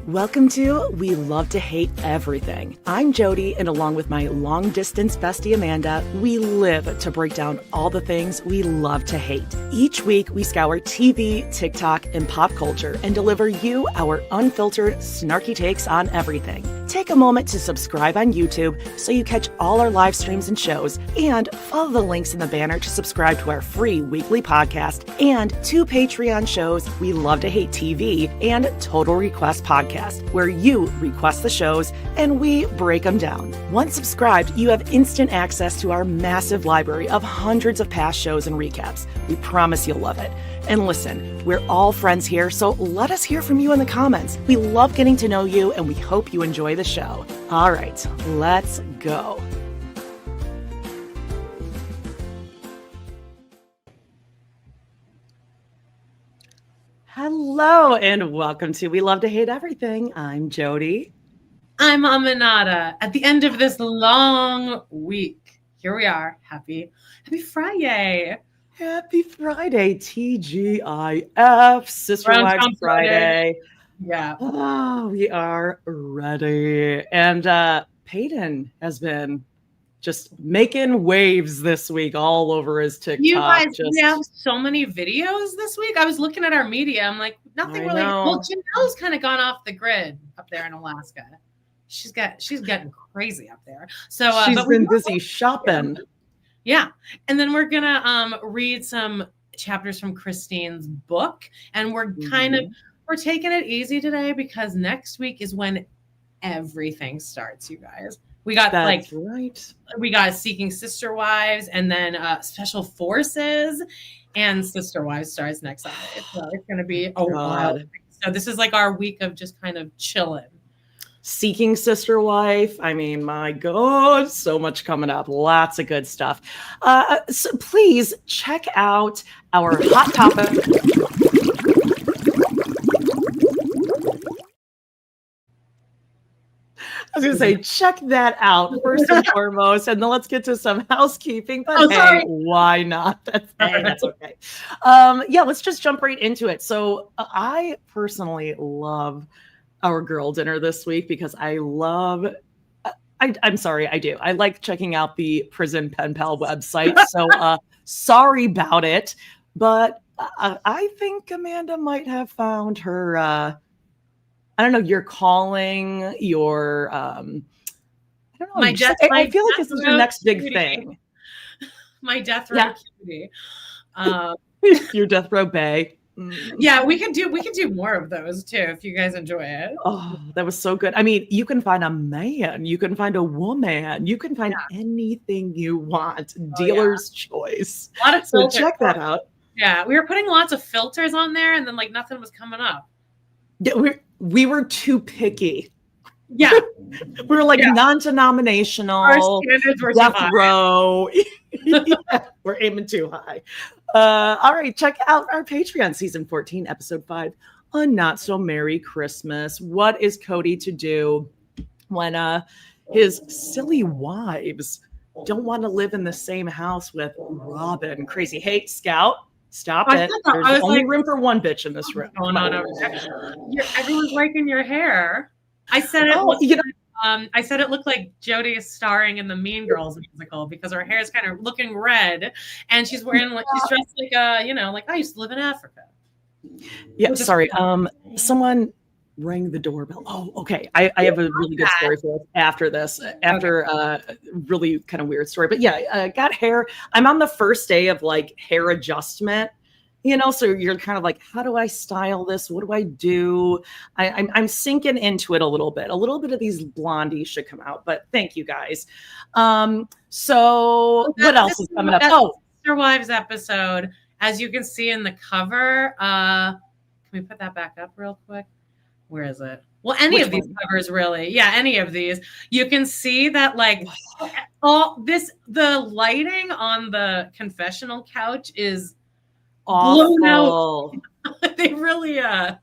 Welcome to We Love to Hate Everything. I'm Jody, and along with my long-distance bestie Amanda, we live to break down all the things we love to hate. Each week, we scour TV, TikTok, and pop culture and deliver you our unfiltered, snarky takes on everything. Take a moment to subscribe on YouTube so you catch all our live streams and shows, and follow the links in the banner to subscribe to our free weekly podcast and 2 Patreon shows, We Love to Hate TV and Total Request Podcast, where you request the shows and we break them down. Once subscribed, you have instant access to our massive library of hundreds of past shows and recaps. We promise you'll love it. And listen, we're all friends here, so let us hear from you in the comments. We love getting to know you, and we hope you enjoy the show. All right, let's go. Hello, and welcome to We Love to Hate Everything. I'm Jody. I'm Aminata. At the end of this long week, here we are. Happy Friday. Happy Friday, TGIF, Sister Wives Friday. Yeah. Oh, we are ready. And Paedon has been just making waves this week all over his TikTok. You guys, we have so many videos this week. I was looking at our media. I'm like, nothing really. Well, Janelle's kind of gone off the grid up there in Alaska. She's getting crazy up there. So she's been busy shopping. Yeah. And then we're going to read some chapters from Christine's book. And we're we're taking it easy today because next week is when everything starts, you guys. We got we got Seeking Sister Wives, and then Special Forces, and Sister Wives starts next Sunday. So it's going to be a wild. So this is like our week of just kind of chilling. Seeking Sister Wife. I mean, my God, so much coming up. Lots of good stuff. So please check out our Hot Topic. I was going to say, check that out first and foremost, and then let's get to some housekeeping. But hey, why not? That's okay. Yeah, let's just jump right into it. So I personally love our girl dinner this week because I'm sorry, I do. I like checking out the prison pen pal website. So sorry about it. But I think Amanda might have found her, I don't know, your calling, your, I don't know. I feel like this is your next big thing. My death row cutie. Your death row bae. Yeah, we could do more of those too if you guys enjoy it. Oh, that was so good. I mean, you can find a man, you can find a woman, you can find anything you want. Dealer's choice. A lot of so check that out. Yeah, we were putting lots of filters on there, and then like nothing was coming up. Yeah, we were too picky. Yeah, we were like non-denominational. Our standards were death too high. row. We're aiming too high. All right, check out our Patreon, season 14, episode 5, A Not So Merry Christmas. What is Kody to do when his silly wives don't want to live in the same house with Robyn? Crazy. Hey, Scout, stop it. There's only room for one bitch in this room. Going on over there. Everyone's liking your hair. I said it. I said it looked like Jody is starring in the Mean Girls musical because her hair is kind of looking red, and she's wearing she's dressed like like I used to live in Africa. Yeah, sorry. Someone rang the doorbell. Oh, okay. I have a really good story for us after this. After really kind of weird story, but yeah, got hair. I'm on the first day of like hair adjustment. So you're kind of like, how do I style this? What do I do? I'm sinking into it a little bit. A little bit of these blondies should come out, but thank you guys. So what else is coming up? Oh, Sister Wives episode. As you can see in the cover, can we put that back up real quick? Where is it? Well, any of these covers really. Yeah, any of these. You can see that like the lighting on the confessional couch is awful. They really the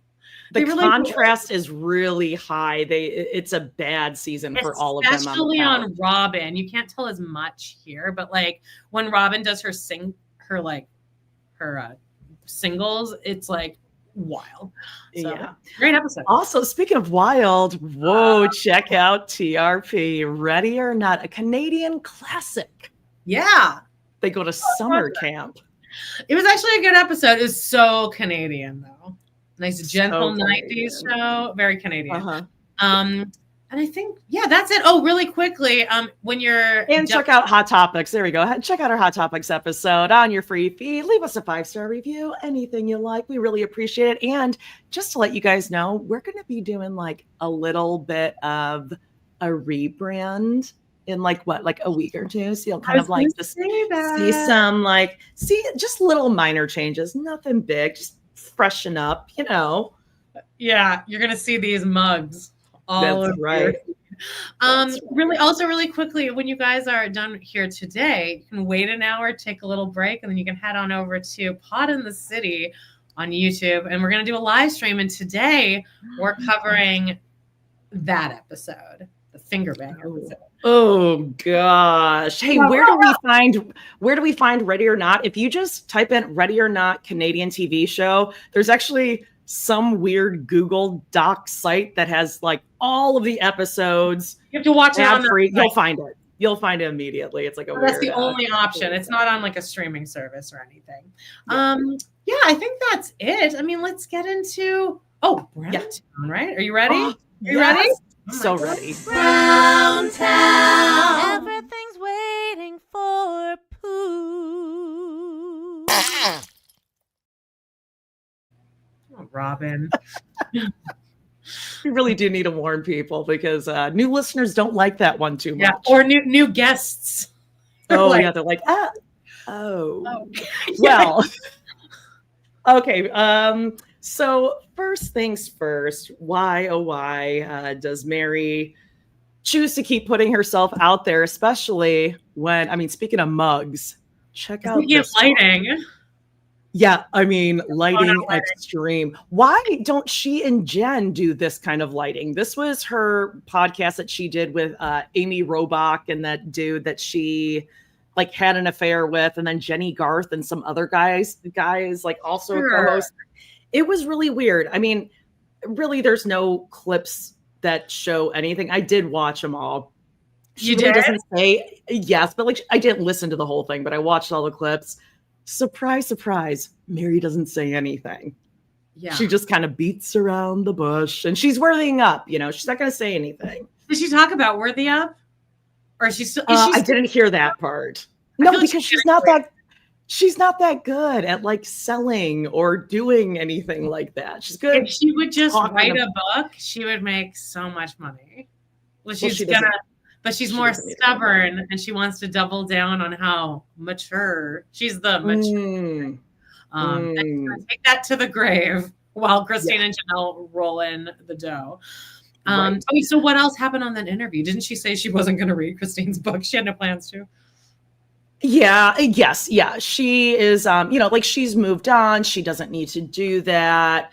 contrast is really high. It's a bad season for all of them. Especially on Robyn. You can't tell as much here, but like when Robyn does her singles, it's like wild. So, Yeah. great episode. Also, speaking of wild, whoa, check out TRP, Ready or Not, a Canadian classic. Yeah. They go to summer camp. It was actually a good episode. It was so Canadian, though. Nice, gentle So 90s show. Very Canadian. Uh-huh. And I think, yeah, that's it. Oh, really quickly, when you're... And check out Hot Topics. There we go. Check out our Hot Topics episode on your free feed. Leave us a 5-star review, anything you like. We really appreciate it. And just to let you guys know, we're going to be doing like a little bit of a rebrand in like a week or two. So you'll kind of like just see some just little minor changes. Nothing big. Just freshen up, Yeah, you're going to see these mugs. That's right. Really quickly, when you guys are done here today, you can wait an hour, take a little break, and then you can head on over to Pod in the City on YouTube. And we're going to do a live stream. And today we're covering that episode, the finger bang episode. Oh gosh. Hey, where do we find Ready or Not? If you just type in Ready or Not Canadian TV show, there's actually some weird Google Doc site that has like all of the episods. You have to watch it on free. You'll find it. You'll find it immediately. It's like that's the only option. It's not on like a streaming service or anything. Yeah, I think that's it. I mean, let's get into Brown Town, right? Are you ready? Are you ready? So ready. Brown Town. Everything's waiting for Pooh. Robyn. We really do need to warn people because new listeners don't like that one too much. Yeah, or new guests. They're like, well, okay. So first things first, why does Meri choose to keep putting herself out there, especially when, speaking of mugs, check out this lighting. One. Yeah, lighting extreme. Why don't she and Jen do this kind of lighting? This was her podcast that she did with Amy Robach and that dude that she had an affair with, and then Jenny Garth and some other guys also co-host. It was really weird. Really, there's no clips that show anything. I did watch them all. She really doesn't say yes, but I didn't listen to the whole thing, but I watched all the clips. Surprise, surprise, Meri doesn't say anything. Yeah. She just kind of beats around the bush and she's worthying up. She's not going to say anything. Did she talk about worthy up? Or is she still? I didn't hear that part. No, because she's not that good at selling or doing anything like that. She's good. If she would just write a book, she would make so much money. But she's more stubborn and she wants to double down on how mature. She's the mature. And she's gonna take that to the grave while Christine and Janelle roll in the dough. Okay, so what else happened on that interview? Didn't she say she wasn't going to read Christine's book? She had no plans to. Yeah. Yes. Yeah. She is, she's moved on. She doesn't need to do that.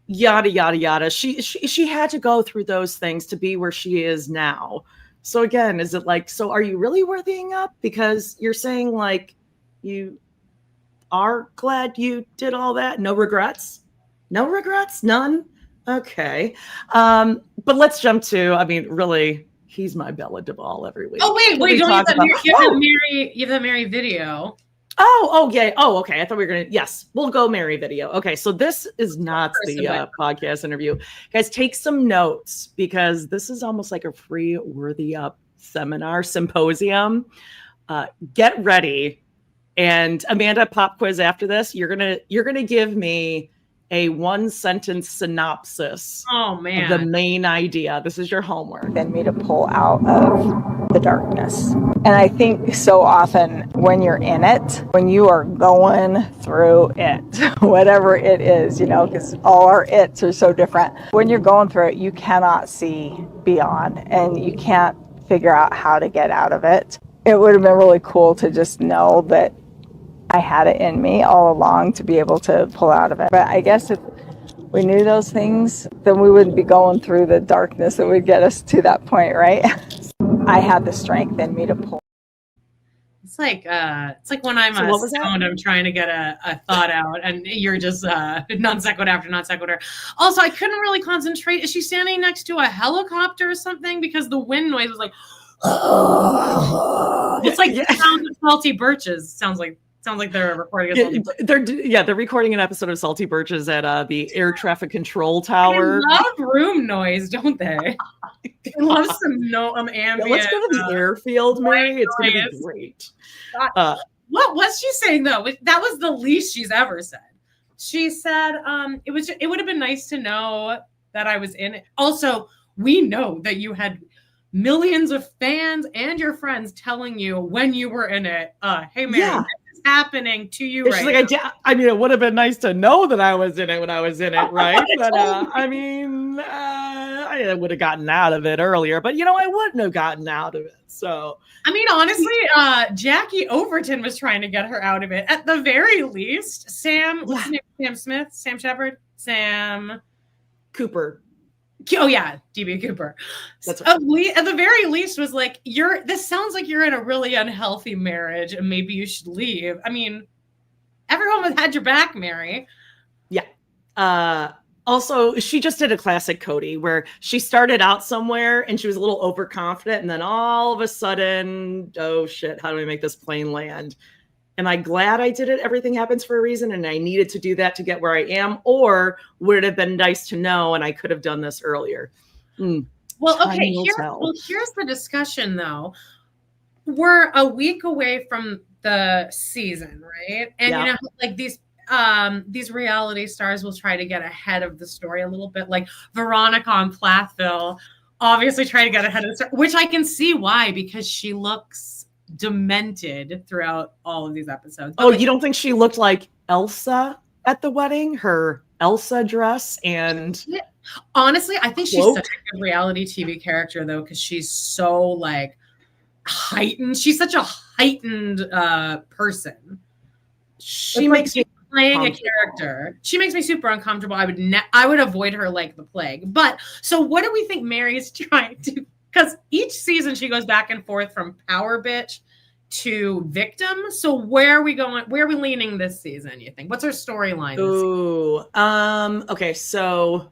Yada, yada, yada. She had to go through those things to be where she is now. So again, is it so are you really worthying up? Because you're saying you are glad you did all that? No regrets? No regrets? None? Okay. But let's jump to, really, he's my Bella Duvall every week. Oh, wait, don't you have the Meri video. Oh, yeah. Oh, okay. I thought we were going to, yes, we'll go Meri video. Okay. So this is not the podcast interview. Guys, take some notes because this is almost like a free Worthy Up symposium. Get ready. And Amanda, pop quiz after this. You're going to give me a 1-sentence synopsis of the main idea. This is your homework. Than me to pull out of the darkness. And I think so often when you're in it, when you are going through it, whatever it is, because all our its are so different. When you're going through it, you cannot see beyond and you can't figure out how to get out of it. It would have been really cool to just know that I had it in me all along to be able to pull out of it. But I guess if we knew those things, then we wouldn't be going through the darkness that would get us to that point, right? I had the strength in me to pull. It's like when I'm stoned, I'm trying to get a thought out, and you're just non sequitur after non sequitur. Also, I couldn't really concentrate. Is she standing next to a helicopter or something? Because the wind noise was like, it's like the sound of Salty Birches. Sounds like they're recording. They're recording an episode of Salty Birches at the air traffic control tower. They love room noise, don't they? They love some ambient. Let's go to the airfield, Meri. It's going to be great. What was she saying though? That was the least she's ever said. She said, "It would have been nice to know that I was in it." Also, we know that you had millions of fans and your friends telling you when you were in it. Hey, Meri. Yeah. Happening to you right like, I mean, it would have been nice to know that I was in it when I was in it, right? But I mean, I would have gotten out of it earlier, but I wouldn't have gotten out of it. So I mean, honestly, Jackie Overton was trying to get her out of it. At the very least, what's his name? Sam Smith, Sam Shepard, Sam Cooper. Oh yeah, DB Cooper. That's right. At the very least was like, this sounds like you're in a really unhealthy marriage and maybe you should leave. I mean, everyone had your back, Meri. Yeah. Also, she just did a classic Kody where she started out somewhere and she was a little overconfident, and then all of a sudden, oh shit, how do I make this plane land? Am I glad I did it? Everything happens for a reason, and I needed to do that to get where I am, or would it have been nice to know and I could have done this earlier? Well, okay, here's the discussion though. We're a week away from the season, right? And like these reality stars will try to get ahead of the story a little bit, like Veronica on Plathville, obviously trying to get ahead of the story, which I can see why, because she looks demented throughout all of these episodes. Oh, you don't think she looked like Elsa at the wedding? Her Elsa dress and honestly, I think she's such a good reality TV character though, because she's so like heightened. She's such a heightened person. She makes me playing a character. She makes me super uncomfortable. I would avoid her like the plague. But so what do we think Meri's trying to? Because each season she goes back and forth from power bitch to victim. So where are we going? Where are we leaning this season, you think? What's her storyline? Okay. So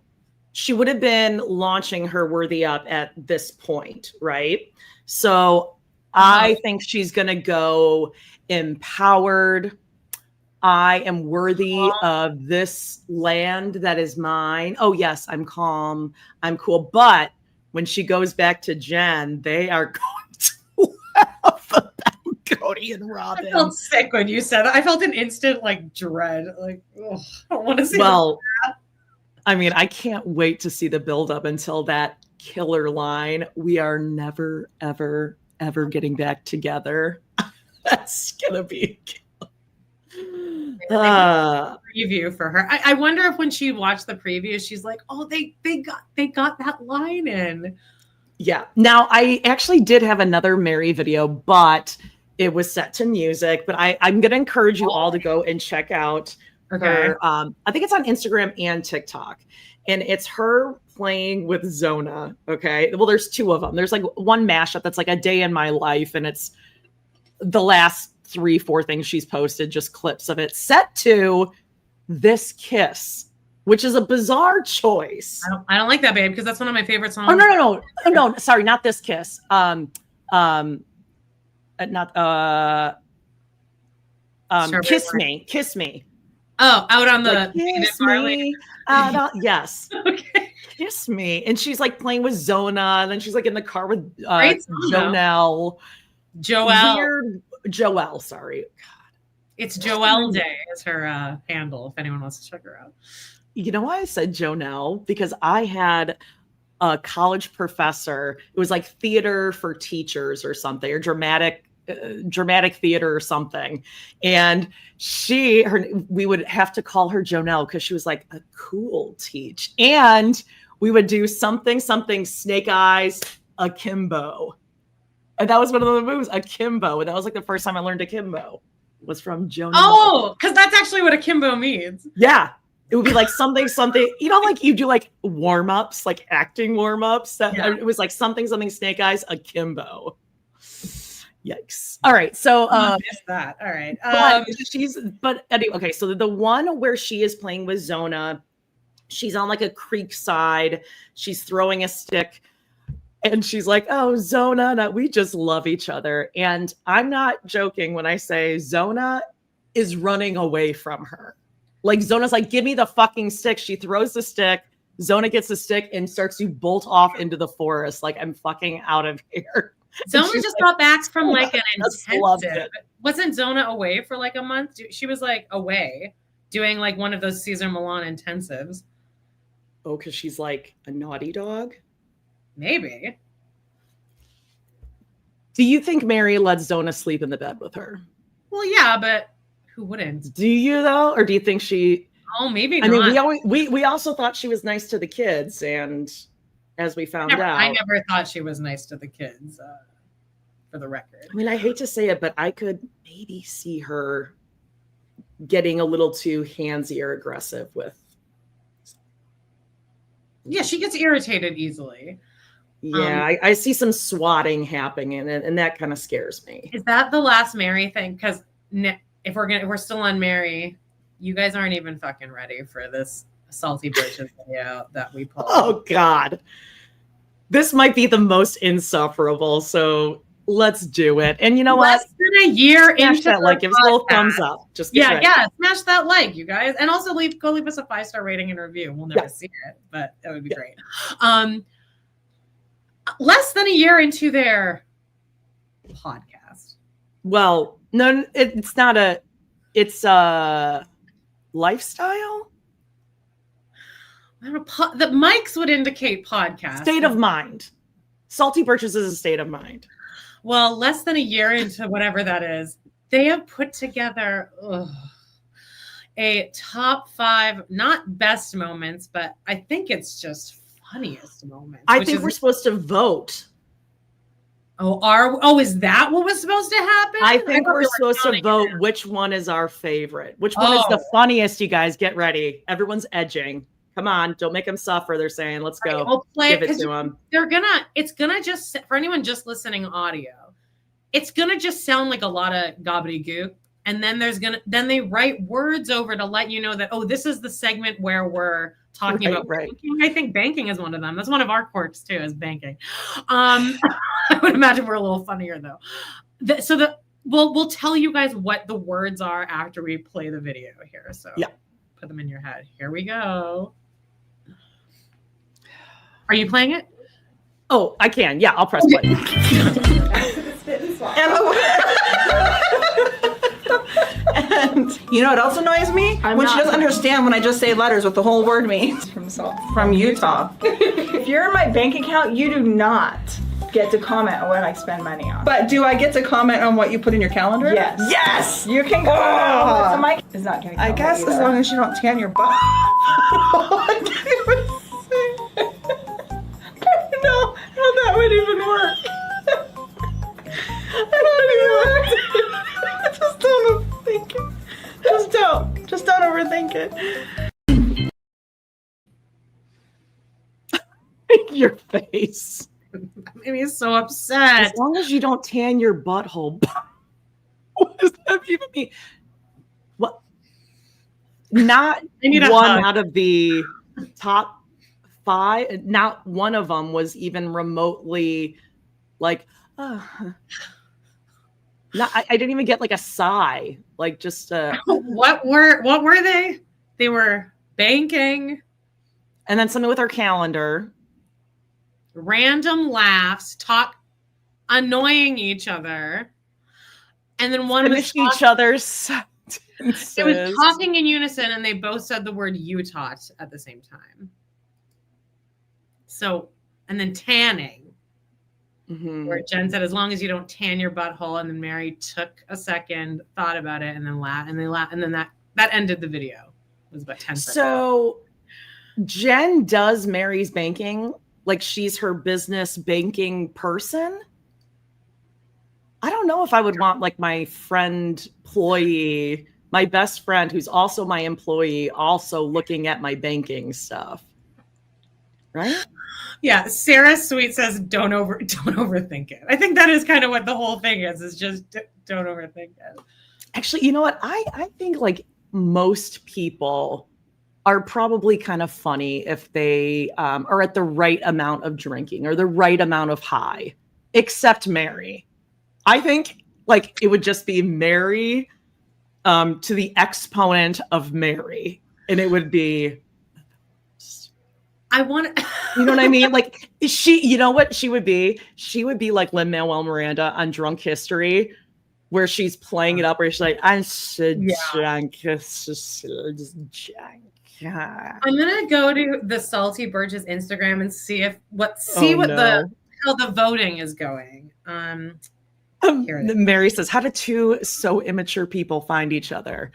she would have been launching her worthy up at this point, right? So I think she's going to go empowered. I am worthy of this land that is mine. Oh, yes, I'm calm. I'm cool. But when she goes back to Jen, they are going to laugh about Kody and Robyn. I felt sick when you said that. I felt an instant like dread. Like, I don't want to see that. I mean, I can't wait to see the buildup until that killer line. We are never, ever, ever getting back together. That's gonna be preview for her. I wonder if when she watched the preview, she's like, "Oh, they got that line in." Yeah. Now, I actually did have another Meri video, but it was set to music. But I'm going to encourage you all to go and check out her. I think it's on Instagram and TikTok, and it's her playing with Zona. Okay. Well, there's two of them. There's like one mashup that's like a day in my life, and it's the last 3-4 things she's posted, just clips of it, set to This Kiss, which is a bizarre choice. I don't like that, babe, because that's one of my favorite songs. Oh no, sorry, not This Kiss. Kiss Me. Oh, out on the Kiss Me. Yes. Okay. Kiss Me. And she's like playing with Zona, and then she's like in the car with Janelle. Joelle, sorry. God. It's Joelle Day is her handle, if anyone wants to check her out. You know why I said Janelle? Because I had a college professor. It was like theater for teachers or something, or dramatic theater or something. And we would have to call her Janelle because she was like a cool teach. And we would do something, Snake Eyes, Akimbo. And that was one of the moves, Akimbo. And that was like the first time I learned Akimbo was from Janelle. Oh, because that's actually what Akimbo means. Yeah. It would be like something, like you do like warm-ups, like acting warm-ups. It was like something, Snake Eyes, Akimbo. Yikes. All right. So I missed that. All right. But anyway, okay. So the one where she is playing with Zona, she's on like a creek side. She's throwing a stick and she's like, oh, Zona, we just love each other. And I'm not joking when I say Zona is running away from her. Like Zona's like, give me the fucking stick. She throws the stick. Zona gets the stick and starts to bolt off into the forest. Like, I'm fucking out of here. Zona just got back from like an loved intensive. it. Wasn't Zona away for like a month? She was like away doing like one of those Cesar Millan intensives. Oh, because she's like a naughty dog? Maybe. Do you think Meri lets Zona sleep in the bed with her? Well, yeah, but who wouldn't? Do you though? Or do you think she... Oh, maybe I not. mean, we also thought she was nice to the kids, and as we found out... I never thought she was nice to the kids, for the record. I mean, I hate to say it, but I could maybe see her getting a little too handsy or aggressive with... Yeah, she gets irritated easily. Yeah, I see some swatting happening, and that kind of scares me. Is that the last Meri thing? Because if we're still on Meri, you guys aren't even fucking ready for this Salty Birches video that we pulled. Oh God, this might be the most insufferable. So let's do it. And you know what? Less than a year Smash into that like, give us a little thumbs up. Just get ready. Smash that like, you guys, and also go leave us a 5-star rating and review. We'll never see it, but that would be great. Less than a year into their podcast. Well, no, it's not a. It's a lifestyle. I don't know, the mics would indicate podcast. State of mind. Salty Birches is a state of mind. Well, less than a year into whatever that is, they have put together a top 5, not best moments, but I think it's just funniest moments. I think we're supposed to vote. Is that what was supposed to happen? I think we're supposed to vote which one is our favorite. Which one is the funniest, you guys? Get ready. Everyone's edging. Come on, don't make them suffer. They're saying, let's go. Right, we'll play Give it to them. It's gonna just, for anyone just listening audio, it's gonna just sound like a lot of gobbledygook. And then they write words over to let you know that, this is the segment where we're talking about banking. I think banking is one of them. That's one of our quirks too, is banking. I would imagine we're a little funnier though. We'll tell you guys what the words are after we play the video here. So put them in your head. Here we go. Are you playing it? Oh, I can. Yeah, I'll press play. And you know what else annoys me? When she doesn't understand when I just say letters what the whole word means. From Utah. If you're in my bank account, you do not get to comment on what I spend money on. But do I get to comment on what you put in your calendar? Yes. Yes! You can comment. So Mike is not going to. I guess as long as you don't tan your butt. I can't even say. I don't know how that would even work. I don't even. Just don't overthink it. Just don't overthink it. Your face. Maybe he's so upset. As long as you don't tan your butthole. What does that even mean? What? Not one out of the top 5. Not one of them was even remotely like. I didn't even get like a sigh. Like just. What were they? They were banking. And then something with our calendar. Random laughs, annoying each other, and then one was each other's sentences. It was talking in unison, and they both said the word Utah at the same time. So, and then tanning, where Jen said, "As long as you don't tan your butthole," and then Meri took a second, thought about it, and then laughed, and then that ended the video. It was about 10 seconds. So, Jen does Meri's banking. Like she's her business banking person. I don't know if I would want like my employee, my best friend, who's also my employee, also looking at my banking stuff. right? Yeah, Sarah Sweet says don't overthink it. I think that is kind of what the whole thing is just don't overthink it. Actually, you know what? I think like most people are probably kind of funny if they are at the right amount of drinking or the right amount of high, except Meri. I think like it would just be Meri to the exponent of Meri, and it would be. I want to. You know what I mean? Like you know what she would be? She would be like Lin-Manuel Miranda on Drunk History, where she's playing it up, where she's like, I'm so drunk. I'm gonna go to the Salty Birches Instagram and see how the voting is going. Meri says, how do two so immature people find each other?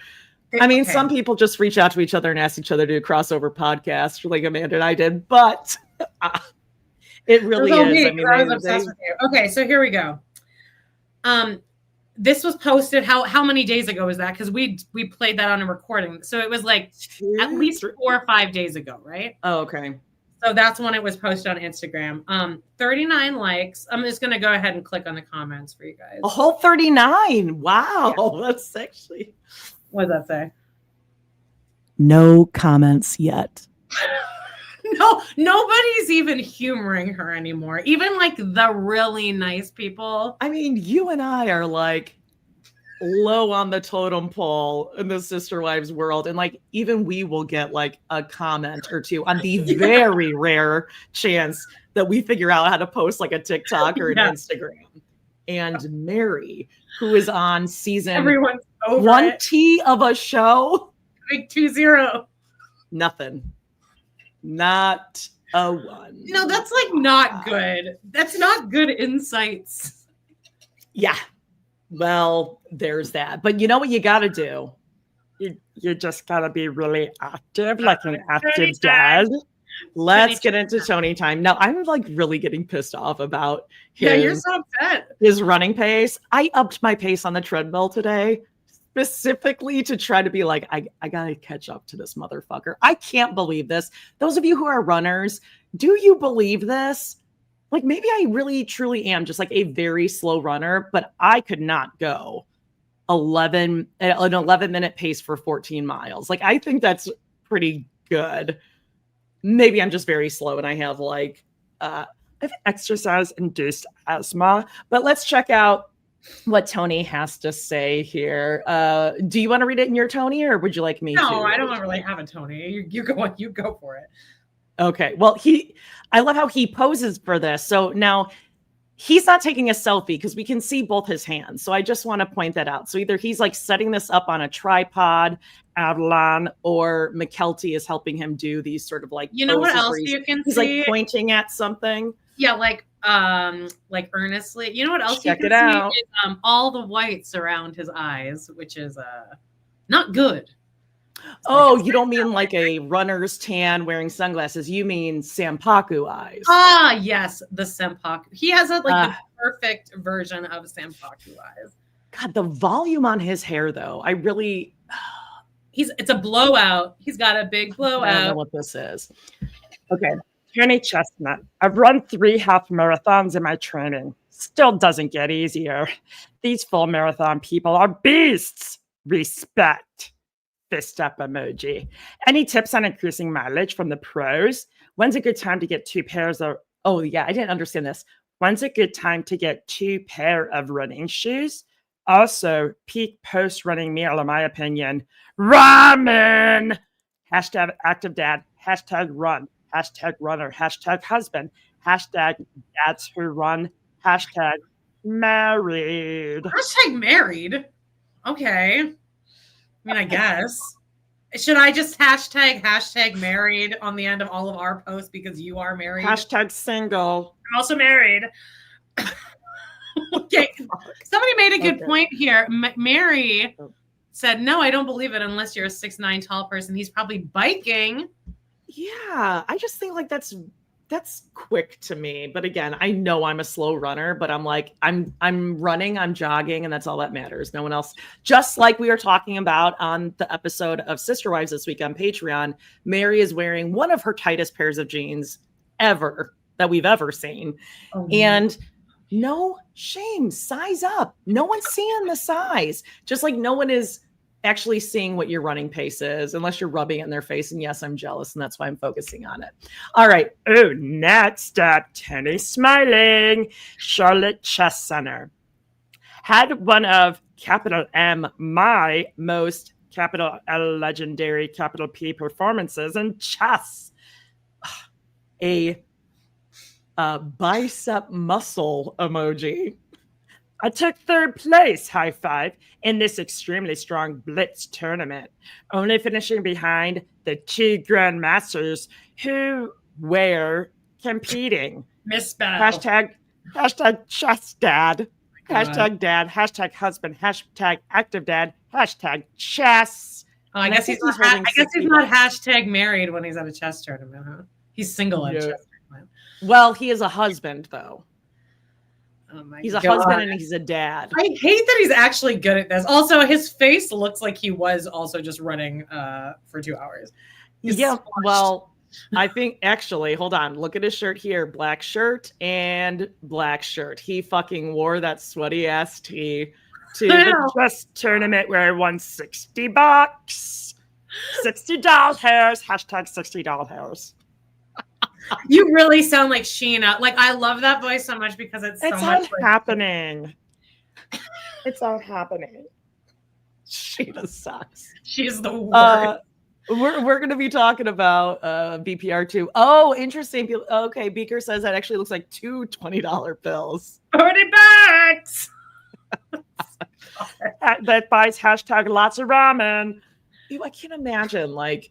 I mean, some people just reach out to each other and ask each other to do a crossover podcast, like Amanda and I did, but it really is. I mean, I was obsessed with you. Okay, so here we go. This was posted how many days ago was that? Because we played that on a recording. So it was like at least 4 or 5 days ago, right? Oh, okay. So that's when it was posted on Instagram. 39 likes. I'm just gonna go ahead and click on the comments for you guys. A whole 39. Wow. Yeah. That's actually. What does that say? No comments yet. No, nobody's even humoring her anymore. Even like the really nice people. I mean, you and I are like low on the totem pole in the Sister Wives world. And like, even we will get like a comment or two on the very rare chance that we figure out how to post like a TikTok or an Instagram. And Meri, who is on season everyone's over 20 of a show. Big 2-0. Nothing. Not a one. No, that's like not good. That's not good insights. Yeah. Well, there's that. But you know what you got to do? You just got to be really active, like an active dad. Let's get into Tony time. Now, I'm like really getting pissed off about you're so upset. His running pace. I upped my pace on the treadmill today, specifically to try to be like, I gotta catch up to this motherfucker. I can't believe this. Those of you who are runners, do you believe this? Like maybe I really truly am just like a very slow runner, but I could not go an 11-minute pace for 14 miles. Like I think that's pretty good. Maybe I'm just very slow and I have like I have exercise-induced asthma. But let's check out what Tony has to say here. Do you want to read it in your Tony, or would you like me to? No, I don't really have a Tony. You go for it. Okay. Well, I love how he poses for this. So now he's not taking a selfie because we can see both his hands. So I just want to point that out. So either he's like setting this up on a tripod, Adelan, or Mykelti is helping him do these sort of like, you know what else you can see? He's like pointing at something. Yeah, like earnestly. You know what else Check you it can out. see? Is, all the whites around his eyes, which is not good. Oh, you don't mean like a runner's tan wearing sunglasses. You mean Sampaku eyes. Ah, yes, the Sampaku. He has the perfect version of Sampaku eyes. God, the volume on his hair, though. I really... It's a blowout. He's got a big blowout. I don't know what this is. Okay. Kenny Chestnut. I've run 3 half marathons in my training. Still doesn't get easier. These full marathon people are beasts. Respect. Fist up emoji. Any tips on increasing mileage from the pros? When's a good time to get 2 pairs of... Oh, yeah, I didn't understand this. When's a good time to get 2 pair of running shoes? Also, peak post-running meal, in my opinion. Ramen! Hashtag active dad. Hashtag run. Hashtag runner. Hashtag husband. Hashtag dads who run. Hashtag married. Hashtag married? Okay. I mean, I guess. Should I just hashtag married on the end of all of our posts because you are married? Hashtag single. I'm also married. Okay. Somebody made a good point here. Meri said, no, I don't believe it unless you're a 6'9" tall person. He's probably biking. Yeah, I just think like that's quick to me. But again, I know I'm a slow runner, but I'm like, I'm running, I'm jogging, and that's all that matters. No one else. Just like we were talking about on the episode of Sister Wives this week on Patreon, Meri is wearing one of her tightest pairs of jeans ever that we've ever seen. Oh, And no shame, size up. No one's seeing the size. Just like no one is actually seeing what your running pace is, unless you're rubbing it in their face. And yes, I'm jealous, and that's why I'm focusing on it. All right. Oh, next up, Tenny Smiling, Charlotte Chess Center. Had one of capital M, my most capital L legendary capital P performances in chess. A bicep muscle emoji. I took third place, high five, in this extremely strong blitz tournament, only finishing behind the two grandmasters who were competing. Misspelled. Hashtag chess dad, hashtag dad, hashtag husband, hashtag active dad, hashtag chess. Oh, I guess he's not. I guess he's not hashtag married when he's at a chess tournament, huh? He's single at a chess tournament. Well, he is a husband, though. Oh my He's a God. husband and he's a dad. I hate that he's actually good at this. Also, his face looks like he was also just running for 2 hours. He's squashed. Well, I think actually, hold on. Look at his shirt here. Black shirt and black shirt. He fucking wore that sweaty ass tee To the chess tournament where I won $60. $60 hairs. Hashtag $60 hairs. You really sound like Sheena. Like, I love that voice so much because it's so It's much all happening. It's all happening. Sheena sucks. She's the worst. We're going to be talking about BPR2. Oh, interesting. Okay, Beaker says that actually looks like two $20 bills. $40. That buys hashtag lots of ramen. Ew, I can't imagine, like,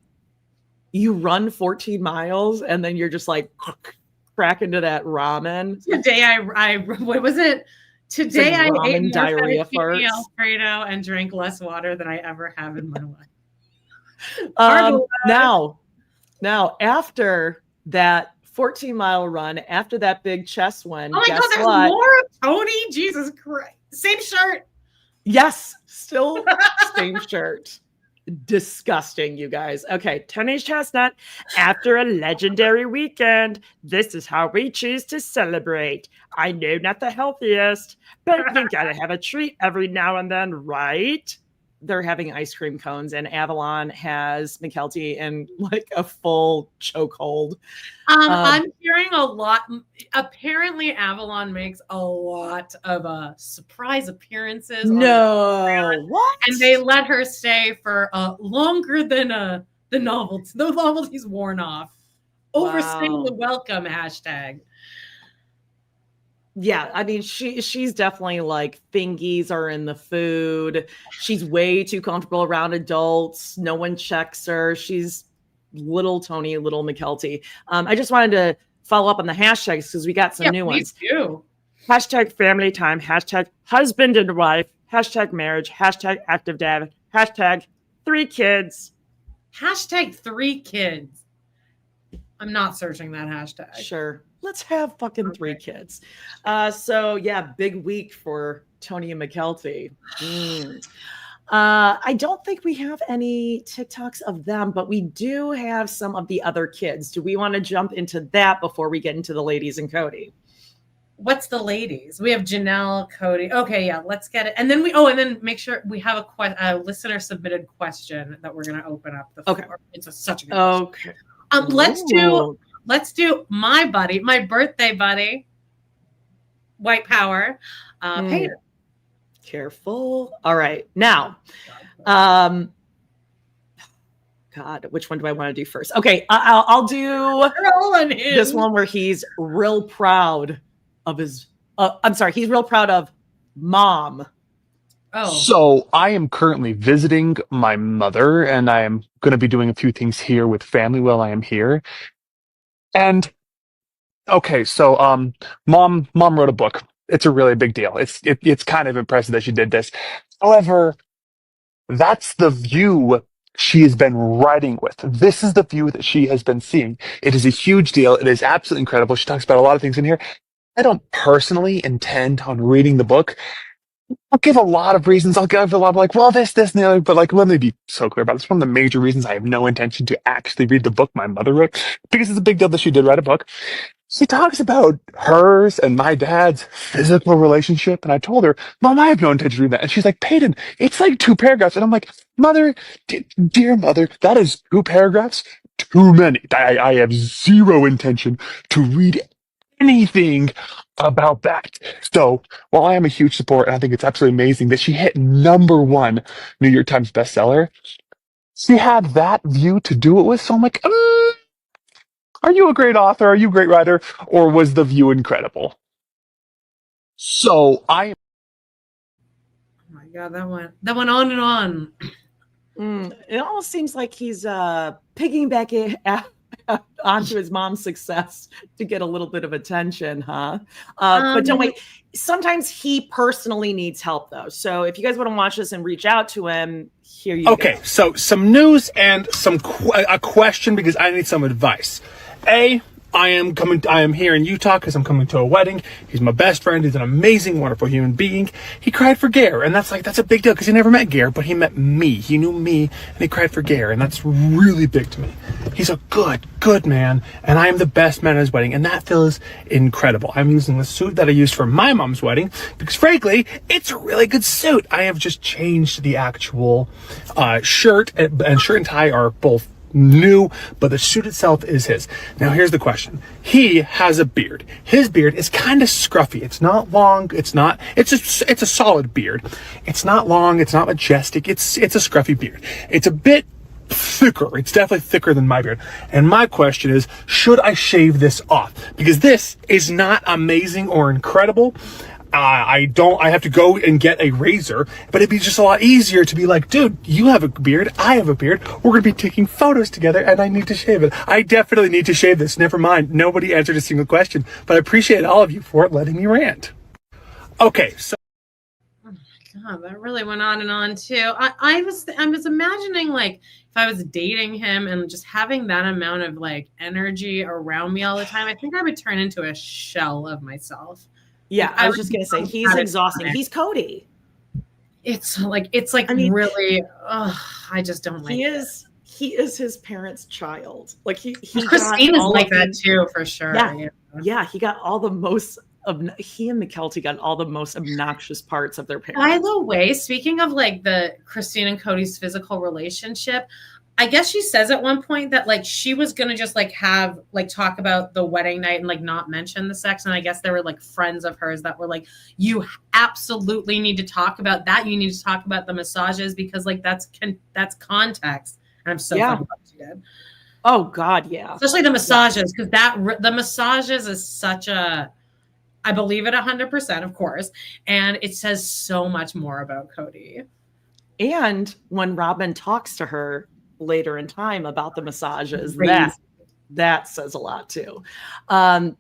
you run 14 miles and then you're just like crack into that ramen. Today I what was it? Today I ate more diarrhea fettuccine Alfredo and drank less water than I ever have in my life. Now after that 14-mile run, after that big chess win, oh my guess God, there's what? more of Tony. Jesus Christ. Same shirt. Yes, still same shirt. Disgusting, you guys. Okay, Tony's Chestnut. After a legendary weekend, this is how we choose to celebrate. I know not the healthiest, but you gotta have a treat every now and then, right? they're having ice cream cones, and Avalon has Mykelti in like a full chokehold. I'm hearing a lot. Apparently, Avalon makes a lot of surprise appearances. No, what? And they let her stay for longer than the novelty. The novelty's worn off. Overstaying the welcome hashtag. Yeah, I mean, she's definitely like fingies are in the food. She's way too comfortable around adults. No one checks her. She's little Tony, little Mykelti. I just wanted to follow up on the hashtags because we got some new ones. Too. Hashtag family time, hashtag husband and wife, hashtag marriage, hashtag active dad, hashtag 3 kids. Hashtag 3 kids. I'm not searching that hashtag. Sure. Let's have fucking 3 kids. So yeah, big week for Tony and Mykelti. I don't think we have any TikToks of them, but we do have some of the other kids. Do we want to jump into that before we get into the ladies and Kody? What's the ladies? We have Janelle, Kody. Okay, yeah, let's get it. And then and then make sure we have a listener submitted question that we're going to open up the floor. Okay. It's such a good question. Okay. Let's do my buddy, my birthday buddy, White Power, Paedon. Careful. All right. Now, God, which one do I want to do first? Okay, I'll do this one where he's real proud of his, he's real proud of mom. Oh. So I am currently visiting my mother, and I am going to be doing a few things here with family while I am here. And okay, so mom wrote a book. It's a really big deal. It's kind of impressive that she did this. However, that's the view she has been writing with. This is the view that she has been seeing. It is a huge deal. It is absolutely incredible. She talks about a lot of things in here. I don't personally intend on reading the book. I'll give a lot of reasons. I'll give a lot of like, well, this, and the other. But like, let me be so clear about this. One of the major reasons I have no intention to actually read the book my mother wrote, because it's a big deal that she did write a book. She talks about hers and my dad's physical relationship, and I told her, Mom, I have no intention to read that. And she's like, Paedon, it's like 2 paragraphs. And I'm like, Mother, dear mother, that is 2 paragraphs too many. I have zero intention to read anything about that. So while I am a huge supporter, and I think it's absolutely amazing that she hit #1 New York Times bestseller, she had that view to do it with. So I'm like, are you a great author? Are you a great writer? Or was the view incredible? So I Oh my God, that went on and on. It almost seems like he's piggybacking onto his mom's success to get a little bit of attention, huh? But don't wait. Sometimes he personally needs help, though. So if you guys want to watch this and reach out to him, here you go. Okay, so some news and a question because I need some advice. I am here in Utah because I'm coming to a wedding. He's my best friend. He's an amazing, wonderful human being. He cried for Gare, and that's a big deal because he never met Gare, but he met me. He knew me, and he cried for Gare, and that's really big to me. He's a good man, and I am the best man at his wedding, and that feels incredible. I'm using the suit that I used for my mom's wedding because, frankly, it's a really good suit. I have just changed the actual shirt, and shirt and tie are both new, but the suit itself is his. Now here's the question. He has a beard. His beard is kind of scruffy. It's not long. It's a solid beard. It's not long. It's not majestic. It's a scruffy beard. It's a bit thicker. It's definitely thicker than my beard. And my question is, should I shave this off? Because this is not amazing or incredible. I have to go and get a razor, but it'd be just a lot easier to be like, dude, you have a beard, I have a beard, we're gonna be taking photos together, and I need to shave it. I definitely need to shave this. Never mind, nobody answered a single question, but I appreciate all of you for letting me rant. Okay, so Oh my God, that really went on and on too. I was imagining like if I was dating him and just having that amount of like energy around me all the time, I think I would turn into a shell of myself. Yeah, Like, I was just gonna say he's exhausting. He's Kody. It's like really. I just don't like. He is his parents' child. Like he Christine is like that too, for sure. Yeah. He got all the most. He and Mykelti got all the most obnoxious parts of their parents. By the way, speaking of like the Christine and Kody's physical relationship, I guess she says at one point that like she was gonna just like have like talk about the wedding night and like not mention the sex. And I guess there were like friends of hers that were like, you absolutely need to talk about that. You need to talk about the massages because like that's context. And I'm so glad she did. Oh God, yeah. Especially the massages because the massages is such a. I believe it 100%, of course, and it says so much more about Kody. And when Robyn talks to her later in time about the massages, that says a lot too. All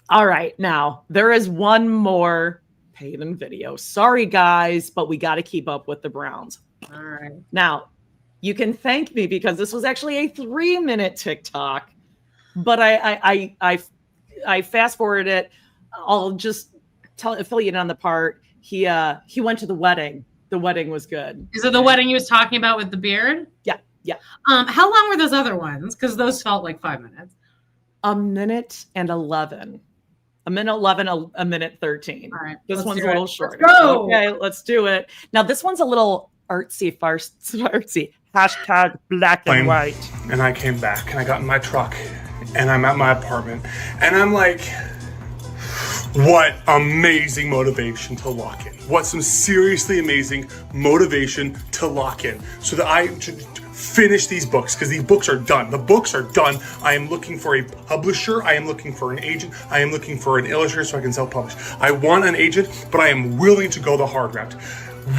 right, now there is one more Paedon video. Sorry guys, but we got to keep up with the Browns. All right, now you can thank me because this was actually a 3-minute TikTok, but I fast forwarded it. I'll just fill you in on the part. He went to the wedding. The wedding was good. Is it the wedding he was talking about with the beard? Yeah. How long were those other ones? Because those felt like 5 minutes. 1:11. A minute 11, a minute 13. All right. This one's a little shorter. Let's go. Okay, let's do it. Now this one's a little artsy. Hashtag black and white. And I came back and I got in my truck and I'm at my apartment and I'm like, what amazing motivation to lock in. What some seriously amazing motivation to lock in so that I finish these books because these books are done. The books are done. I am looking for a publisher. I am looking for an agent. I am looking for an illustrator so I can self-publish. I want an agent, but I am willing to go the hard route.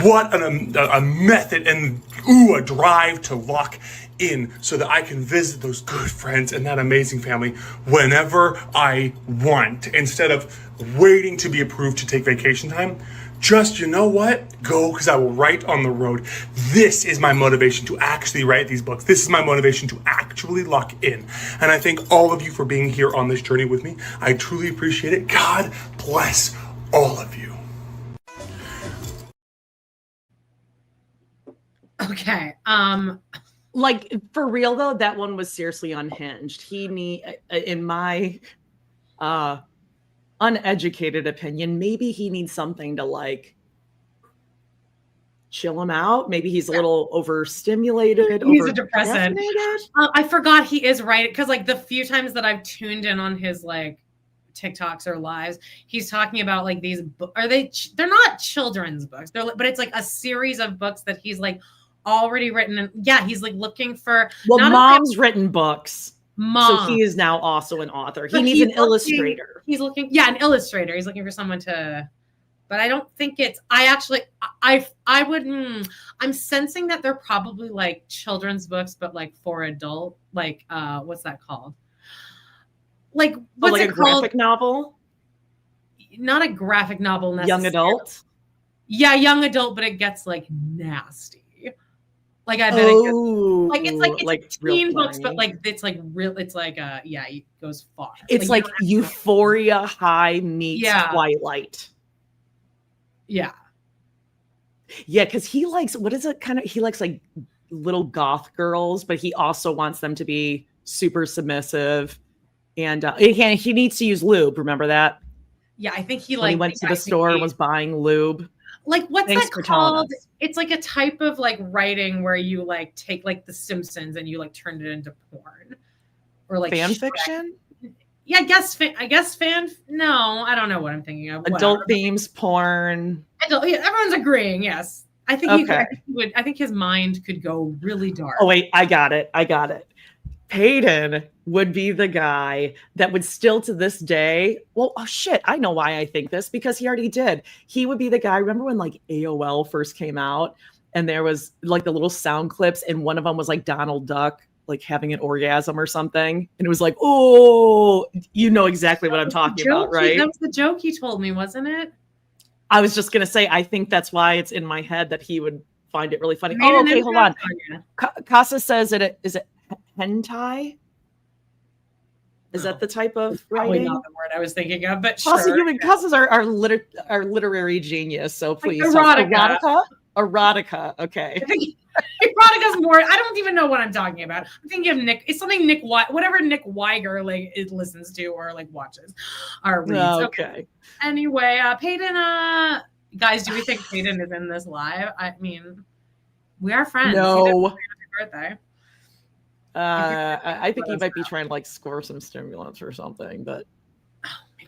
What a method and a drive to lock in so that I can visit those good friends and that amazing family whenever I want instead of waiting to be approved to take vacation time. Just, you know what? Go, because I will write on the road. This is my motivation to actually write these books. This is my motivation to actually lock in. And I thank all of you for being here on this journey with me. I truly appreciate it. God bless all of you. Okay. Like, for real though, that one was seriously unhinged. In my uneducated opinion, maybe he needs something to like chill him out. Maybe he's a little overstimulated. He's a depressant. caffeinated. I forgot he is right, because like the few times that I've tuned in on his like TikToks or lives, he's talking about like these they're not children's books, but it's like a series of books that he's like already written. And yeah, he's like looking for, well, mom's written books. Mom. So he is now also an author. He needs an illustrator. He's looking, an illustrator. He's looking for someone to, but I don't think it's, I'm sensing that they're probably like children's books, but like for adult, like, what's that called? Like, what's like it a graphic called? Novel? Not a graphic novel necessarily. Young adult? Yeah, young adult, but it gets like nasty. Like I bet it's like teen books, but like it's like real. It's like it goes far. It's like Euphoria High meets Twilight. Yeah, because he likes, what is it? He likes like little goth girls, but he also wants them to be super submissive, and he needs to use lube. Remember that? Yeah, I think he when he went to the store and was buying lube. Like, what's that called? It's like a type of like writing where you like take like The Simpsons and you like turn it into porn, or like fan fiction. Yeah, I guess fan. No, I don't know what I'm thinking of. Adult themes, porn. Adult, yeah, everyone's agreeing. Yes, I think I think his mind could go really dark. Oh wait, I got it. Paedon would be the guy that would still to this day, I know why I think this, because he already did. He would be the guy, remember when like AOL first came out and there was like the little sound clips and one of them was like Donald Duck like having an orgasm or something, and it was like, oh, you know exactly what I'm talking about, right? That was the joke he told me, wasn't it? I was just gonna say, I think that's why it's in my head that he would find it really funny. Oh, okay, hold on. Casa says is it hentai? Is that the type of writing? Probably not the word I was thinking of, but Casa's our literary genius, so please. Like erotica. Okay. I think erotica's more. I don't even know what I'm talking about. I'm thinking of Nick. It's something whatever Nick Weiger like listens to or like watches or reads. Okay. Anyway, Paedon. Guys, do we think Paedon is in this live? I mean, we are friends. No. Happy birthday. I think he might be trying to like score some stimulants or something, but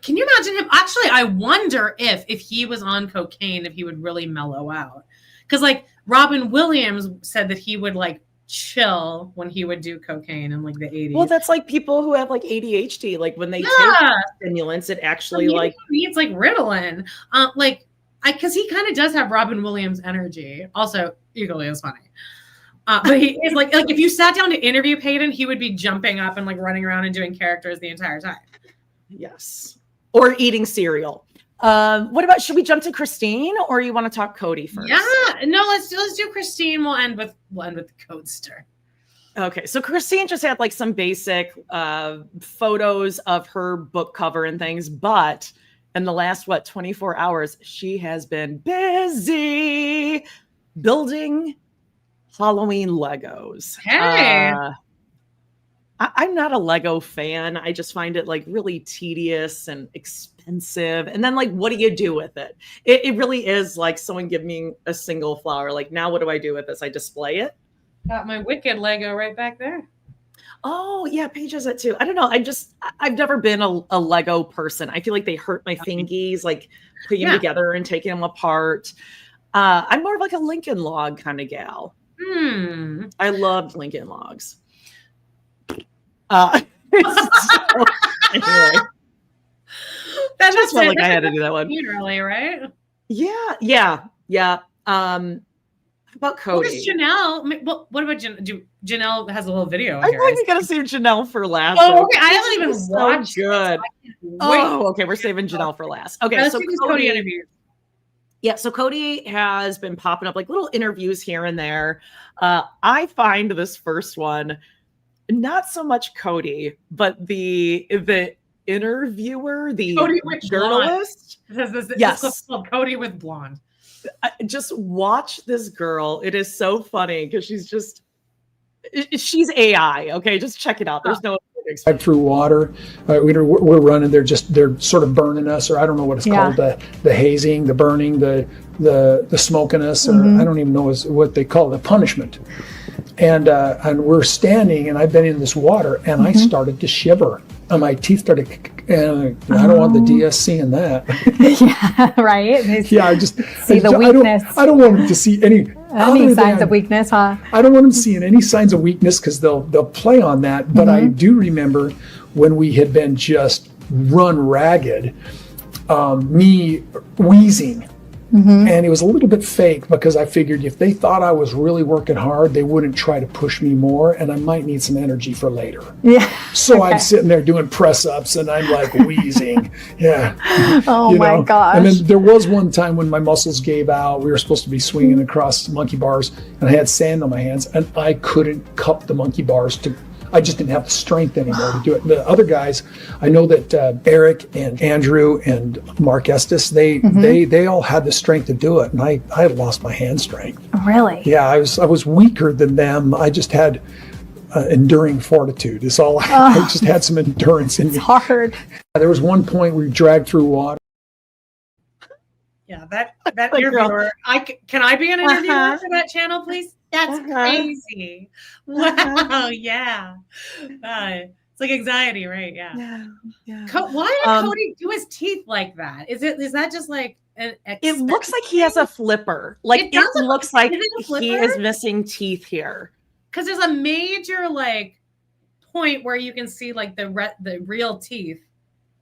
can you imagine him? Actually, I wonder if he was on cocaine, if he would really mellow out. Because like Robyn Williams said that he would like chill when he would do cocaine in like the 80s. Well, that's like people who have like ADHD, like when they take stimulants, it actually like needs like Ritalin. Because he kind of does have Robyn Williams energy. Also, equally as funny. But he is like if you sat down to interview Paedon, he would be jumping up and like running around and doing characters the entire time. Yes. Or eating cereal. What about, should we jump to Christine or you want to talk Kody first? Yeah, no, let's do Christine. We'll end with the Codester. Okay, so Christine just had like some basic photos of her book cover and things, but in the last 24 hours, she has been busy building Halloween Legos. Hey. I'm not a Lego fan. I just find it like really tedious and expensive. And then like, what do you do with it? It really is like someone give me a single flower. Like, now what do I do with this? I display it. Got my Wicked Lego right back there. Oh yeah, Paige has it too. I don't know. I've never been a Lego person. I feel like they hurt my fingies, like putting them together and taking them apart. I'm more of like a Lincoln Log kind of gal. I loved Lincoln Logs. Anyway. That just felt like I had to do that one. Really, right? Yeah. How about Kody? What is Janelle? What about Janelle has a little video. I feel like we gotta save Janelle for last. Oh, okay. I haven't even watched it. Good. Okay. We're saving Janelle for last. Okay, so Kody interview. Yeah, so Kody has been popping up like little interviews here and there. I find this first one not so much Kody, but the interviewer, the Kody with journalist. Yes, this called Kody with blonde. just watch this girl. It is so funny because she's AI. Okay, just check it out. There's no through water. We're running. They're sort of burning us, or I don't know what it's called. The hazing, the burning, the smoking us, or I don't even know what they call it, the punishment. And we're standing, and I've been in this water, and I started to shiver. And my teeth started, and I don't want the DS seeing that. Yeah, right. Yeah, I just see the weakness. I don't want them to see any signs of weakness, huh? I don't want them seeing any signs of weakness because they'll play on that. But I do remember when we had been just run ragged, me wheezing. And it was a little bit fake because I figured if they thought I was really working hard, they wouldn't try to push me more, and I might need some energy for later. Yeah. So I'm sitting there doing press ups, and I'm like wheezing. Yeah. Oh my gosh. And then there was one time when my muscles gave out. We were supposed to be swinging across monkey bars, and I had sand on my hands, and I couldn't cup the monkey bars I just didn't have the strength anymore to do it. The other guys, I know that Eric and Andrew and Mark Estes, they all had the strength to do it, and I had lost my hand strength. Really? Yeah, I was weaker than them. I just had enduring fortitude. It's all I just had some endurance in me. It's hard. There was one point we dragged through water. Yeah, that interviewer. Can I be an interviewer for that channel, please? That's crazy. Wow. Yeah. It's like anxiety, right? Yeah. Why did Kody do his teeth like that? Is that just like an it looks like he has a flipper. Like it looks like he is missing teeth here. Because there's a major like point where you can see like the real teeth.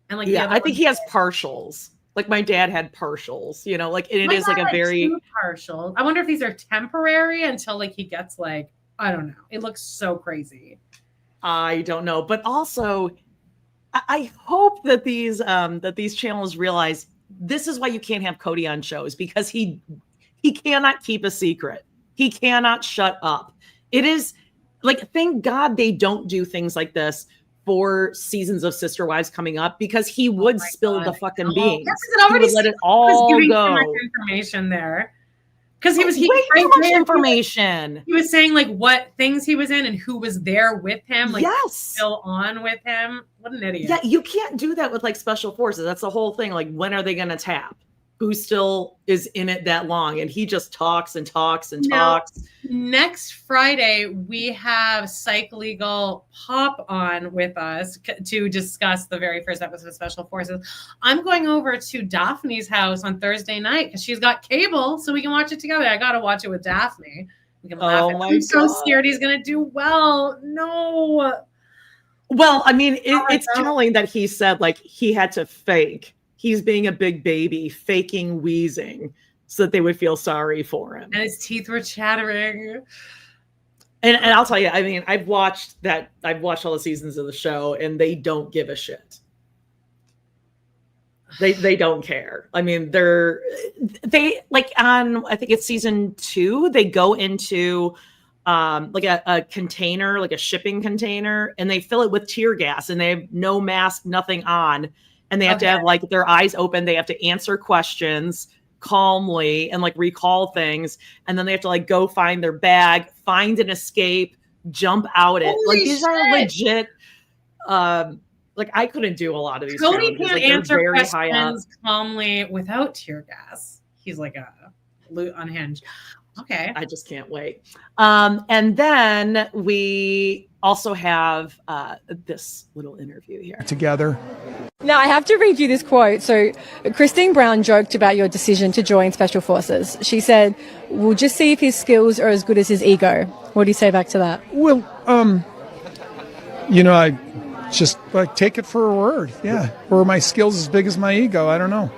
And like I think he has partials. Like my dad had partials, like it is like a very partial. I wonder if these are temporary until like he gets like, I don't know. It looks so crazy. I don't know. But also I hope that these channels realize this is why you can't have Kody on shows, because he cannot keep a secret. He cannot shut up. It is like, thank God they don't do things like this for seasons of Sister Wives coming up, because he would spill the fucking beans. Yes, he would let it all go. Too much information there, because he was way too much information. He was saying like what things he was in and who was there with him. Like still on with him. What an idiot! Yeah, you can't do that with like special forces. That's the whole thing. Like, when are they going to tap? Who still is in it that long? And he just talks and talks and talks. Next Friday, we have Psych Legal Pop on with us to discuss the very first episode of Special Forces. I'm going over to Daphne's house on Thursday night because she's got cable, so we can watch it together. I got to watch it with Daphne. We can laugh. I'm so scared he's going to do well. No. Well, I mean, it's telling that he said like he had to fake. He's being a big baby, faking wheezing so that they would feel sorry for him. And his teeth were chattering. And I'll tell you, I mean, I've watched all the seasons of the show, and they don't give a shit. They don't care. I mean, they like on, I think it's season 2, they go into like a container, like a shipping container, and they fill it with tear gas, and they have no mask, nothing on. And they have to have like their eyes open. They have to answer questions calmly and like recall things. And then they have to like go find their bag, find an escape, jump out it. Like these are legit. Like I couldn't do a lot of these. Kody can't answer questions calmly without tear gas. He's like a unhinged. Okay. I just can't wait. And then we also have this little interview here. Together. Now, I have to read you this quote. So, Paedon Brown joked about your decision to join Special Forces. She said, "We'll just see if his skills are as good as his ego." What do you say back to that? Well, I just like take it for a word. Yeah. Or my skills as big as my ego. I don't know.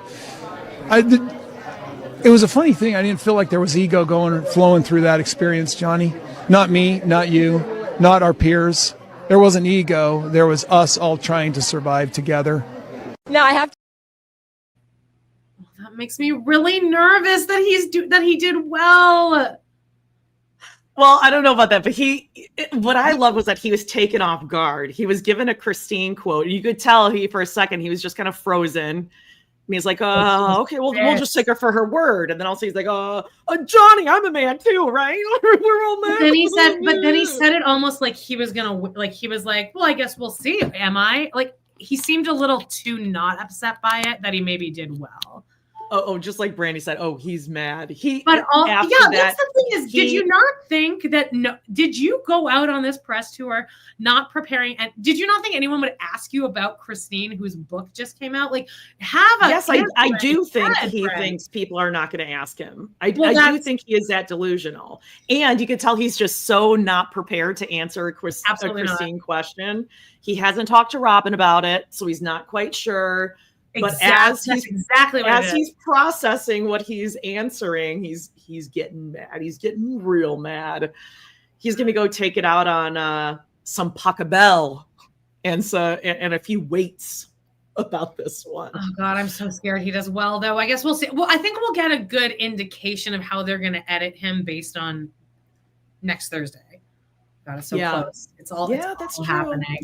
It was a funny thing. I didn't feel like there was ego flowing through that experience, Johnny. Not me, not you, not our peers. There wasn't ego. There was us all trying to survive together. Now I have to. That makes me really nervous that he did well. Well, I don't know about that, but what I love was that he was taken off guard. He was given a Christine quote. You could tell for a second, he was just kind of frozen. he's like, okay, we'll just take her for her word. And then also he's like, Johnny, I'm a man too, right? We're all men. But then he said it almost like he was gonna, like he was like, well, I guess we'll see. Am I? Like he seemed a little too not upset by it that he maybe did well. Oh, just like Brandy said, he's mad. That's the thing is, did you not think that? No, did you go out on this press tour not preparing? And did you not think anyone would ask you about Christine, whose book just came out? Like, I do think he thinks people are not going to ask him. I do think he is that delusional, and you could tell he's just so not prepared to answer a Christine question. He hasn't talked to Robyn about it, so he's not quite sure. But as he's processing what he's answering, he's getting mad. He's getting real mad. He's going to go take it out on some Pachelbel and a few weights about this one. Oh God, I'm so scared he does well, though. I guess we'll see. Well, I think we'll get a good indication of how they're going to edit him based on next Thursday. God, it's so close. It's all happening.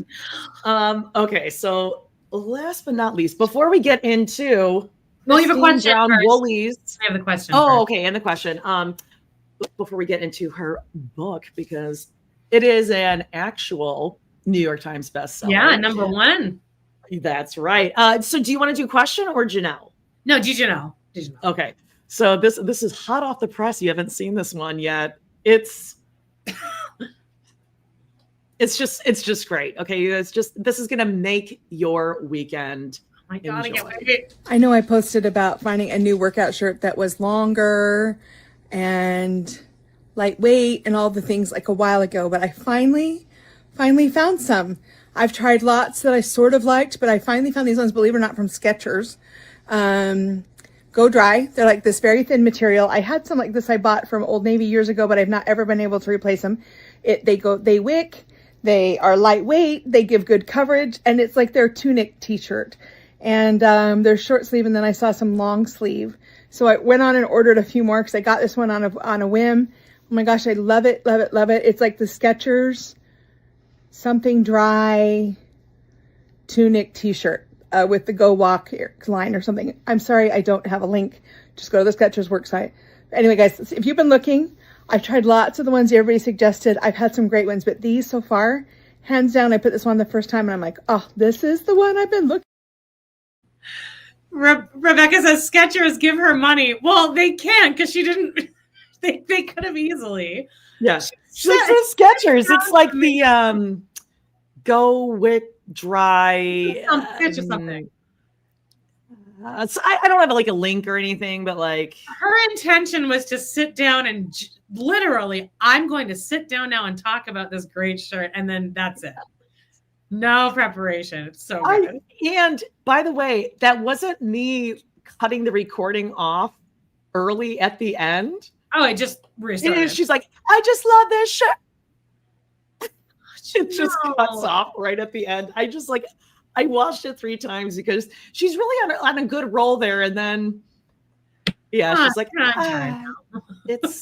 Okay, so. Last but not least, before we get into you have a question Brown Woolies. I have the question. Oh, okay, and the question. Before we get into her book, because it is an actual New York Times bestseller. Yeah, number 1. That's right. So do you want to do question or Janelle? No, do Janelle. Okay. So this is hot off the press. You haven't seen this one yet. It's just great. Okay. This is going to make your weekend. Oh my God, I know I posted about finding a new workout shirt that was longer and lightweight and all the things like a while ago, but I finally found some. I've tried lots that I sort of liked, but I finally found these ones, believe it or not, from Skechers. Go Dry. They're like this very thin material. I had some like this I bought from Old Navy years ago, but I've not ever been able to replace them. They wick. They are lightweight, they give good coverage, and it's like their tunic t-shirt. And they're short sleeve, and then I saw some long sleeve. So I went on and ordered a few more because I got this one on a whim. Oh my gosh, I love it, love it, love it. It's like the Skechers something dry tunic t-shirt with the Go Walk line or something. I'm sorry, I don't have a link. Just go to the Skechers work site. Anyway, guys, if you've been looking, I've tried lots of the ones everybody suggested. I've had some great ones, but these so far, hands down, I put this one the first time and I'm like, this is the one I've been looking. Rebecca says Skechers give her money. Well, they can't because she didn't. They could have easily. Yeah, it's Skechers. It's like the Go Wick Dry. Skechers something. So I don't have like a link or anything, but like her intention was to sit down and literally, I'm going to sit down now and talk about this great shirt, and then that's it. No preparation. It's so good. And by the way, that wasn't me cutting the recording off early at the end. Oh, I just restarted. She's like, I just love this shirt. It just cuts off right at the end. I watched it 3 times because she's really on a good roll there. And then, she's like, it's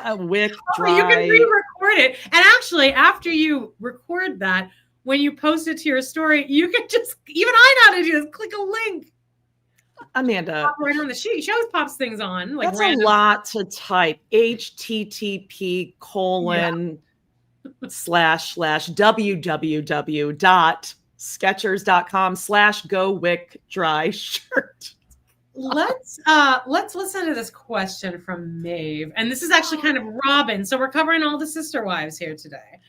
a wick dry. You can re-record it. And actually, after you record that, when you post it to your story, you can just, even I know how to do this, click a link. Amanda. Pop right on the sheet. She always pops things on. Like that's random. A lot to type. http://www.skechers.com/go-wick-dry-shirt. Let's listen to this question from Maeve. And this is actually kind of Robyn. So we're covering all the sister wives here today.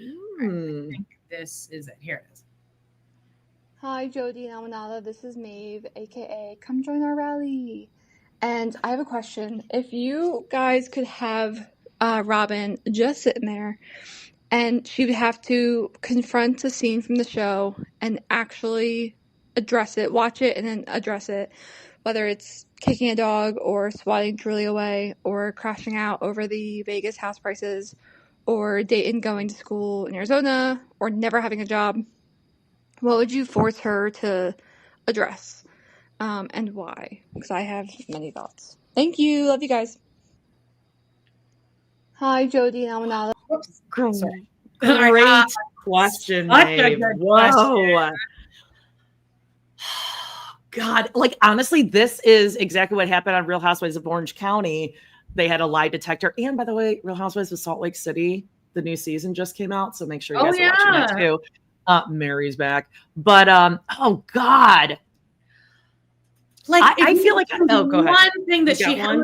I think this is it. Here it is. Hi, Jody and Amanada. This is Maeve, aka Come Join Our Rally. And I have a question. If you guys could have Robyn just sitting there and she would have to confront a scene from the show and actually address it, watch it and then address it, whether it's kicking a dog or swatting Truly away or crashing out over the Vegas house prices or Dayton going to school in Arizona or never having a job, what would you force her to address and why? Because I have many thoughts. Thank you. Love you guys. Hi, Jody and Amanada. Great question, Maeve. Whoa. God, like honestly, this is exactly what happened on Real Housewives of Orange County. They had a lie detector. And by the way, Real Housewives of Salt Lake City, the new season just came out. So make sure you guys are watching that too. Meri's back. But oh God. Like I feel like go ahead. One thing that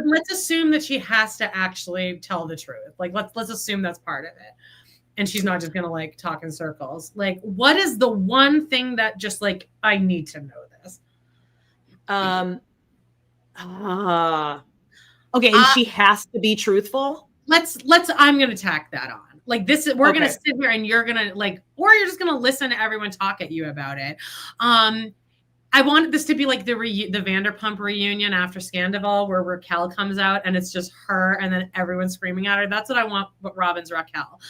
let's assume that she has to actually tell the truth. Like let's assume that's part of it. And she's not just gonna like talk in circles. Like, what is the one thing that just like I need to know this? Okay, and she has to be truthful. I'm gonna tack that on. Like this, we're gonna sit here and you're gonna like, or you're just gonna listen to everyone talk at you about it. I wanted this to be like the Vanderpump reunion after Scandival, where Raquel comes out and it's just her and then everyone's screaming at her. That's what I want. But Robyn's Raquel.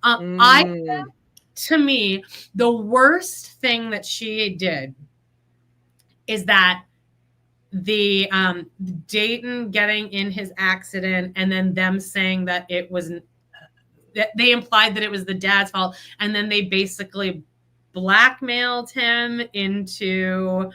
To me, the worst thing that she did is that the Dayton getting in his accident and then them saying that it wasn't, that they implied that it was the dad's fault, and then they basically blackmailed him into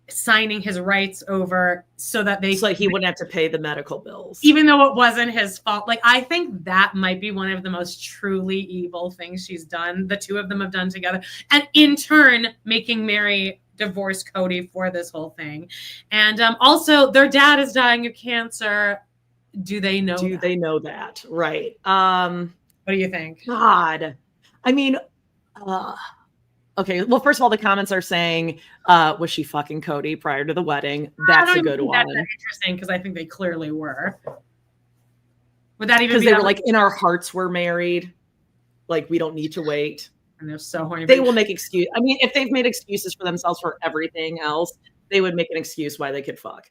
signing his rights over so that he wouldn't have to pay the medical bills, even though it wasn't his fault. Like, I think that might be one of the most truly evil things she's done. The two of them have done together, and in turn making Meri divorce Kody for this whole thing. And also their dad is dying of cancer. Do they know that? Right. What do you think? God, I mean, okay, well, first of all, the comments are saying, was she fucking Kody prior to the wedding? That's a good one. That's interesting, because I think they clearly were. Would that even be? Because they were like, in our hearts, we're married. Like, we don't need to wait. And they're so horny. They will make excuse. I mean, if they've made excuses for themselves for everything else, they would make an excuse why they could fuck.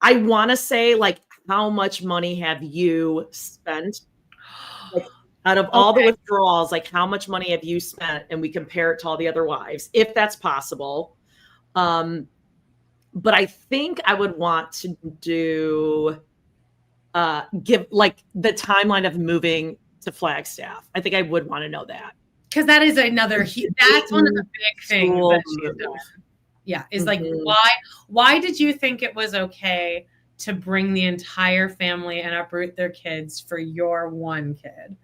I want to say, like, how much money have you spent? Like, out of all the withdrawals, like, how much money have you spent? And we compare it to all the other wives, if that's possible. But I think I would want to do, give like the timeline of moving to Flagstaff. I think I would want to know that. Because that is that's one of the big things that she's done. Yeah, is like, why did you think it was okay to bring the entire family and uproot their kids for your one kid?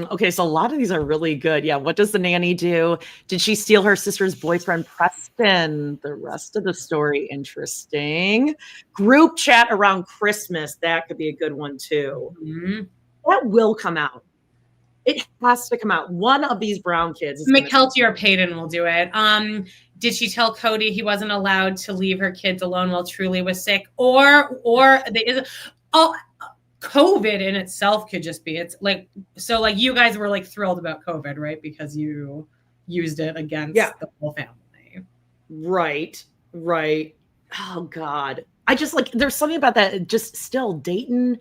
Okay, so a lot of these are really good. Yeah, what does the nanny do? Did she steal her sister's boyfriend, Preston? The rest of the story, interesting. Group chat around Christmas, that could be a good one too. Mm-hmm. That will come out. It has to come out. One of these Brown kids. Mykelti or Paedon will do it. Did she tell Kody he wasn't allowed to leave her kids alone while Truly was sick? Or COVID in itself could just be, it's like, so like you guys were like thrilled about COVID, right? Because you used it against the whole family. Right. Oh God. I just like, there's something about that. Just still Dayton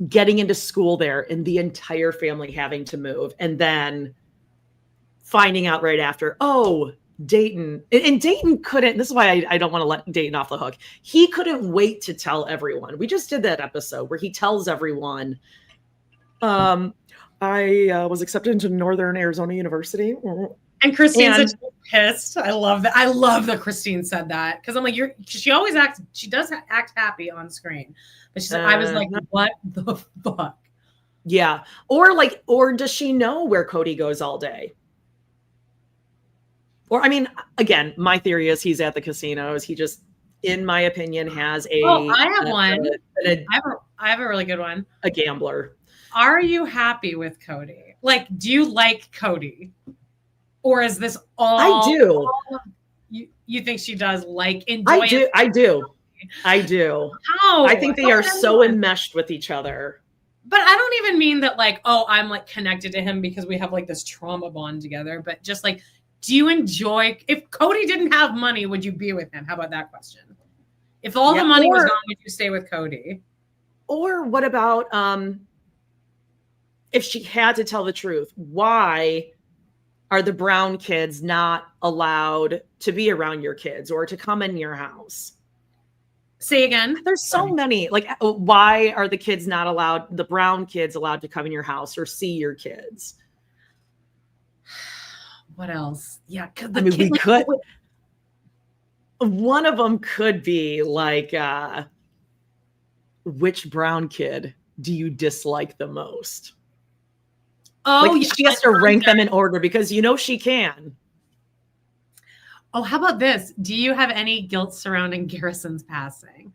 getting into school there and the entire family having to move, and then finding out right after, Dayton, and Dayton couldn't, this is why I don't want to let Dayton off the hook. He couldn't wait to tell everyone. We just did that episode where he tells everyone, I was accepted into Northern Arizona University. And Christine's pissed. I love that. I love that Christine said that, because I'm like, she does act happy on screen, but I was like, what the fuck? Yeah. Or does she know where Kody goes all day? Or, I mean, again, my theory is he's at the casinos. He just, in my opinion, has a. Oh, I have one. I have a really good one. A gambler. Are you happy with Kody? Like, do you like Kody? Or is this all? I do. You think she does like enjoy? I do. How? I think they are so enmeshed with each other. But I don't even mean that like, I'm like connected to him because we have like this trauma bond together. But just like, do you enjoy? If Kody didn't have money, would you be with him? How about that question? If all the money was gone, would you stay with Kody? Or what about if she had to tell the truth? Why are the Brown kids not allowed to be around your kids or to come in your house? Say again. There's so many. Like, why are the Brown kids allowed to come in your house or see your kids? What else? Yeah, we could. one of them could be like, which Brown kid do you dislike the most? Oh, like, yeah, she has to rank them in order because she can. Oh, how about this? Do you have any guilt surrounding Garrison's passing?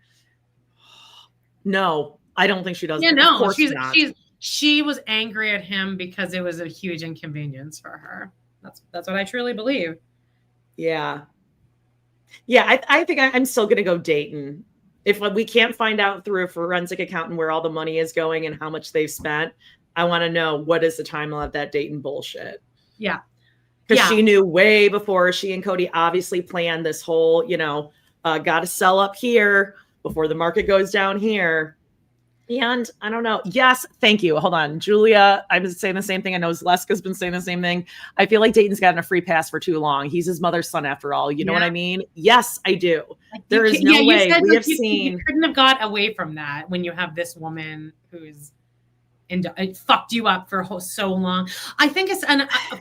No, I don't think she does. Yeah, no, she was angry at him because it was a huge inconvenience for her. That's what I truly believe. Yeah. Yeah, I think I'm still going to go Dayton. If we can't find out through a forensic accountant where all the money is going and how much they've spent, I want to know what is the timeline of that Dayton bullshit. Yeah. Because she knew way before. She and Kody obviously planned this whole, got to sell up here before the market goes down here. And I don't know. Yes, thank you. Hold on. Julia, I've been saying the same thing. I know Zaleska's been saying the same thing. I feel like Dayton's gotten a free pass for too long. He's his mother's son after all. You know what I mean? Yes, I do. There is no way. We have seen. You couldn't have got away from that when you have this woman who's it fucked you up for so long. I think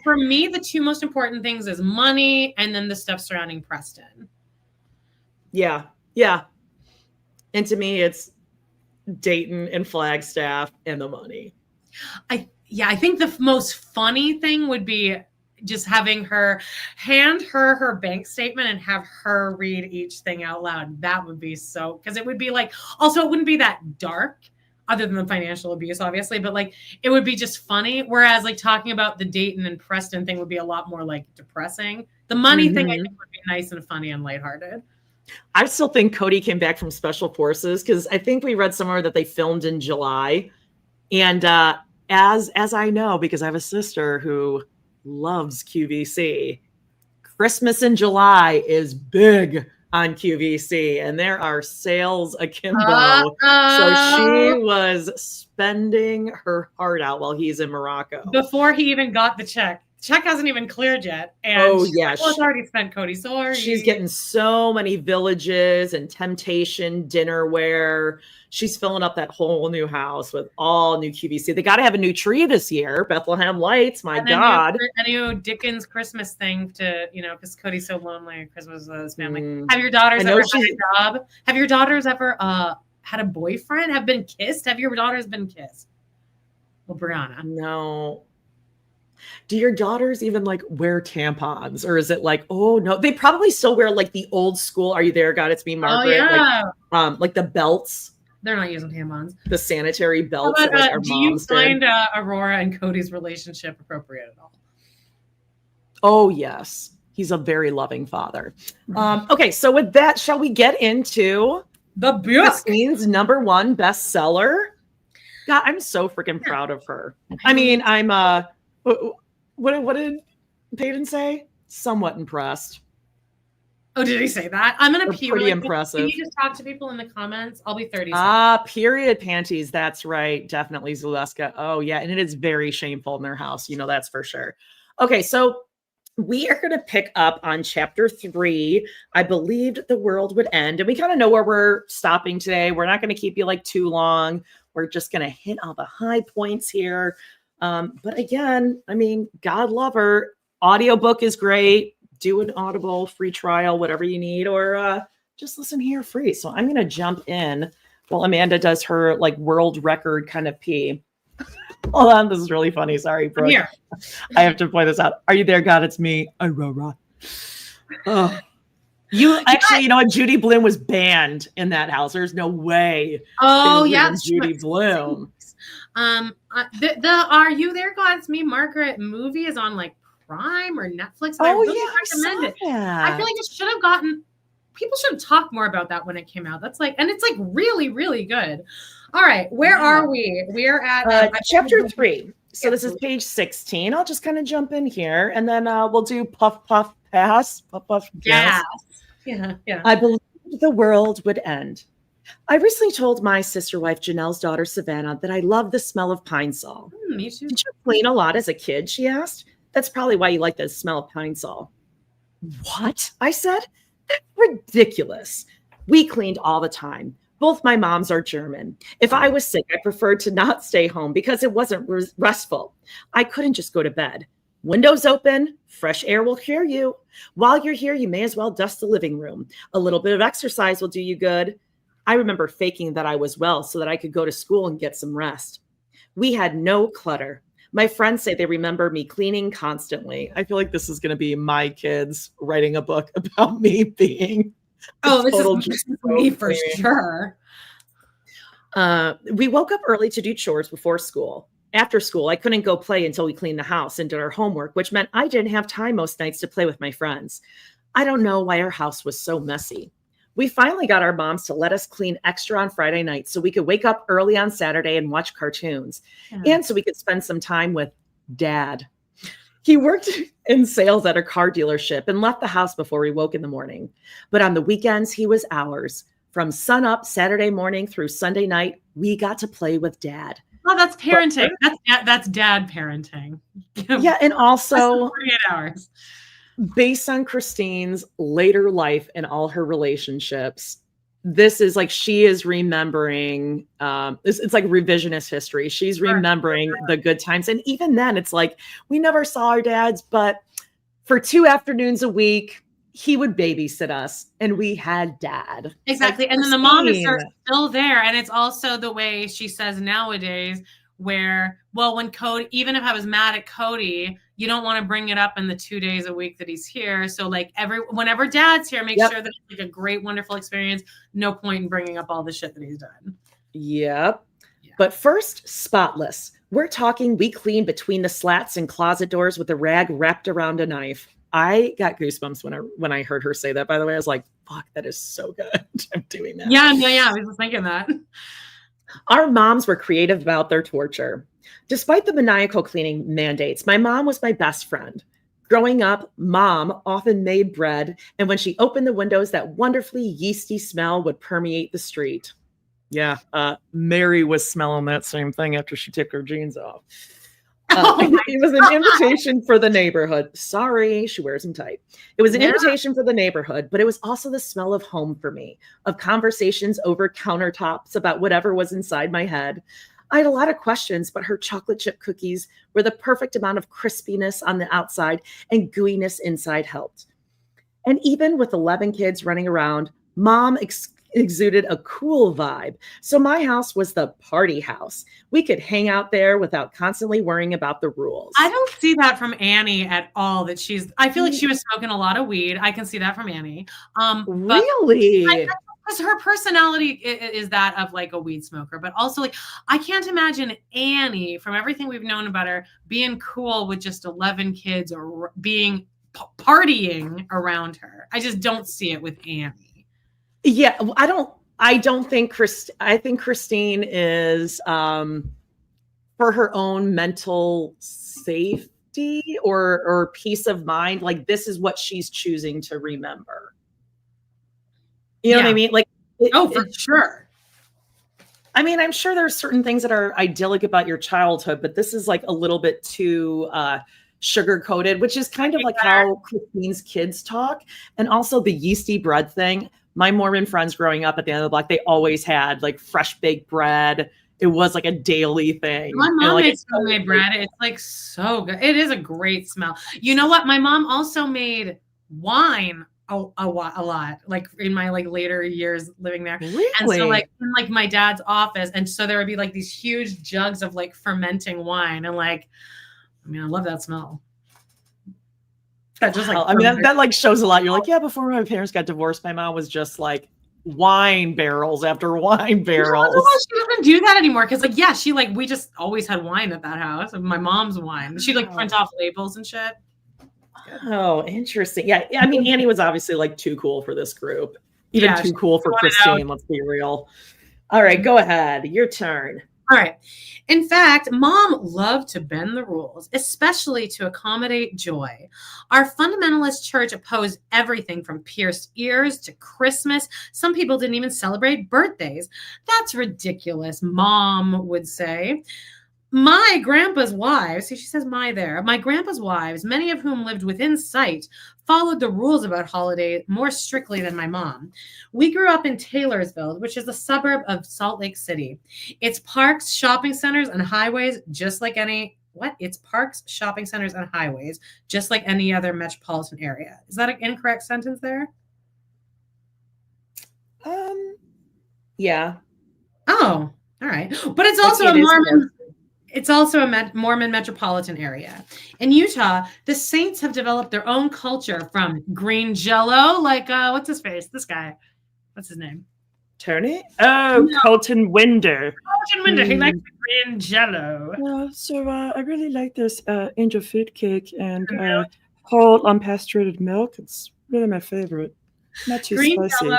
for me, the two most important things is money and then the stuff surrounding Preston. Yeah. Yeah. And to me, it's Dayton and Flagstaff and the money. I think the most funny thing would be just having her hand her bank statement and have her read each thing out loud. That would be so, because it would be like, also it wouldn't be that dark other than the financial abuse, obviously, but like it would be just funny. Whereas like talking about the Dayton and Preston thing would be a lot more like depressing. The money thing I think would be nice and funny and lighthearted. I still think Kody came back from Special Forces because I think we read somewhere that they filmed in July. And as I know, because I have a sister who loves QVC, Christmas in July is big on QVC, and there are sales akimbo. So she was spending her heart out while he's in Morocco. Before he even got the check. Check hasn't even cleared yet. And it's already spent, Kody. Sorry. She's getting so many villages and Temptation dinnerware. She's filling up that whole new house with all new QVC. They got to have a new tree this year. Bethlehem lights, my God. A new Dickens Christmas thing to, because Kody's so lonely at Christmas with his family. Have your daughters ever had a job? Have your daughters ever had a boyfriend? Have been kissed? Have your daughters been kissed? Well, Brianna. No. Do your daughters even like wear tampons, or is it like, oh no, they probably still wear like the old school "Are you there, God? It's me, Margaret." Oh, yeah. Like the belts. They're not using tampons. The sanitary belts. That, like, our do you moms find Aurora and Kody's relationship appropriate at all? Oh yes, he's a very loving father. Okay, so with that, shall we get into the book? Christine's #1 bestseller. God, I'm so freaking proud of her. I mean, I'm What did Paedon say? Somewhat impressed. Oh, did he say that? I'm gonna pee. Pretty impressive. Can you just talk to people in the comments? I'll be 30 seconds. Period panties. That's right. Definitely Zaleska. Oh yeah, and it is very shameful in their house. That's for sure. Okay, so we are going to pick up on chapter 3. I believed the world would end, and we kind of know where we're stopping today. We're not going to keep you like too long. We're just going to hit all the high points here. But again, I mean, God love her. Audiobook is great. Do an Audible free trial, whatever you need, or just listen here free. So I'm going to jump in while Amanda does her like world record kind of pee. Hold on. This is really funny. Sorry, Brooke. Here. I have to point this out. Are you there, God? It's me, Aurora. Oh. You actually, you know what? Judy Blume was banned in that house. There's no way. Oh, yeah. Judy Blume. The Are You There, God? It's Me, Margaret movie is on like Prime or Netflix. I really recommend it. I feel like it should have gotten, people should have talked more about that when it came out. That's like, and it's like really, really good. All right. Where are we? We are at chapter 3. So this is page 16. I'll just kind of jump in here and then we'll do puff, puff, pass. Puff, puff, gas. Yeah. I believe the world would end. I recently told my sister wife, Janelle's daughter, Savannah, that I love the smell of pine sol. Me too. Did you clean a lot as a kid? She asked. That's probably why you like the smell of pine sol. What? I said. That's ridiculous. We cleaned all the time. Both my moms are German. If I was sick, I preferred to not stay home because it wasn't restful. I couldn't just go to bed. Windows open, fresh air will cure you. While you're here, you may as well dust the living room. A little bit of exercise will do you good. I remember faking that I was well so that I could go to school and get some rest. We had no clutter. My friends say they remember me cleaning constantly. I feel like this is going to be my kids writing a book about me being this is me for sure. We woke up early to do chores before school. After school, I couldn't go play until we cleaned the house and did our homework, which meant I didn't have time most nights to play with my friends. I don't know why our house was so messy. We finally got our moms to let us clean extra on Friday nights so we could wake up early on Saturday and watch cartoons, and so we could spend some time with Dad. He worked in sales at a car dealership and left the house before we woke in the morning. But on the weekends, he was ours. From sun up Saturday morning through Sunday night, we got to play with Dad. Oh, that's parenting. That's dad parenting. Yeah, and also 48 hours. Based on Christine's later life and all her relationships, this is like she is remembering. It's like revisionist history. She's remembering the good times, and even then, it's like we never saw our dads, but for 2 afternoons a week, he would babysit us, and we had Dad. Exactly. Like, and then the mom is still there. And it's also the way she says nowadays where, well, when Kody, even if I was mad at Kody, you don't want to bring it up in the 2 days a week that he's here. So like whenever Dad's here, make sure that it's like a great, wonderful experience. No point in bringing up all the shit that he's done. Yep. Yeah. But first, spotless. We're talking we cleaned between the slats and closet doors with a rag wrapped around a knife. I got goosebumps when I heard her say that, by the way. I was like, fuck, that is so good. I'm doing that. Yeah. I was just thinking that. Our moms were creative about their torture. Despite the maniacal cleaning mandates, my mom was my best friend. Growing up, Mom often made bread, and when she opened the windows, that wonderfully yeasty smell would permeate the street. Yeah, Meri was smelling that same thing after she took her jeans off. It was an invitation for the neighborhood. Sorry, she wears them tight. It was an invitation for the neighborhood, but it was also the smell of home for me, of conversations over countertops about whatever was inside my head. I had a lot of questions, but her chocolate chip cookies were the perfect amount of crispiness on the outside and gooiness inside helped. And even with 11 kids running around, Mom exuded a cool vibe. So my house was the party house. We could hang out there without constantly worrying about the rules. I don't see that from Annie at all. I feel like she was smoking a lot of weed. I can see that from Annie. Really? Because her personality is that of like a weed smoker, but also like I can't imagine Annie, from everything we've known about her, being cool with just 11 kids or being partying around her. I just don't see it with Annie. Yeah, I don't think I think Christine is for her own mental safety or peace of mind. Like this is what she's choosing to remember. You know what I mean? Like, for sure. I mean, I'm sure there's certain things that are idyllic about your childhood, but this is like a little bit too sugar coated, which is kind of like how Christine's kids talk. And also the yeasty bread thing. My Mormon friends growing up at the end of the block, they always had like fresh baked bread. It was like a daily thing. My mom makes homemade bread. It's like so good. It is a great smell. You know what? My mom also made wine a lot, like in my like later years living there. Really? And so like in like my dad's office, and so there would be like these huge jugs of like fermenting wine, and like, I mean, I love that smell. That just like, I mean, that like shows a lot. You're like, yeah, before my parents got divorced, my mom was just like wine barrels after wine barrels. She doesn't do that anymore because like, yeah, she like, we just always had wine at that house. My mom's wine. She'd like print off labels and shit. Oh, interesting. Yeah. I mean, Annie was obviously like too cool for this group. Even too cool for Christine, let's be real. All right, go ahead. Your turn. All right. In fact, Mom loved to bend the rules, especially to accommodate joy. Our fundamentalist church opposed everything from pierced ears to Christmas. Some people didn't even celebrate birthdays. That's ridiculous, Mom would say. My grandpa's wives, see, she says my there, my grandpa's wives, many of whom lived within sight, followed the rules about holidays more strictly than my mom. We grew up in Taylorsville, which is a suburb of Salt Lake City. Its parks, shopping centers, and highways, just like any what? It's parks, shopping centers, and highways, just like any other metropolitan area. Is that an incorrect sentence there? Yeah. Oh, all right. But it's also Like, a it is Mormon. It's also a Mormon metropolitan area. In Utah, the Saints have developed their own culture from green jello, like what's his face? This guy. What's his name? Tony? Oh, No. Colton Winder. Colton Winder. He likes the green jello. I really like this angel food cake and whole unpasteurized milk. It's really my favorite. Not too Green spicy. jello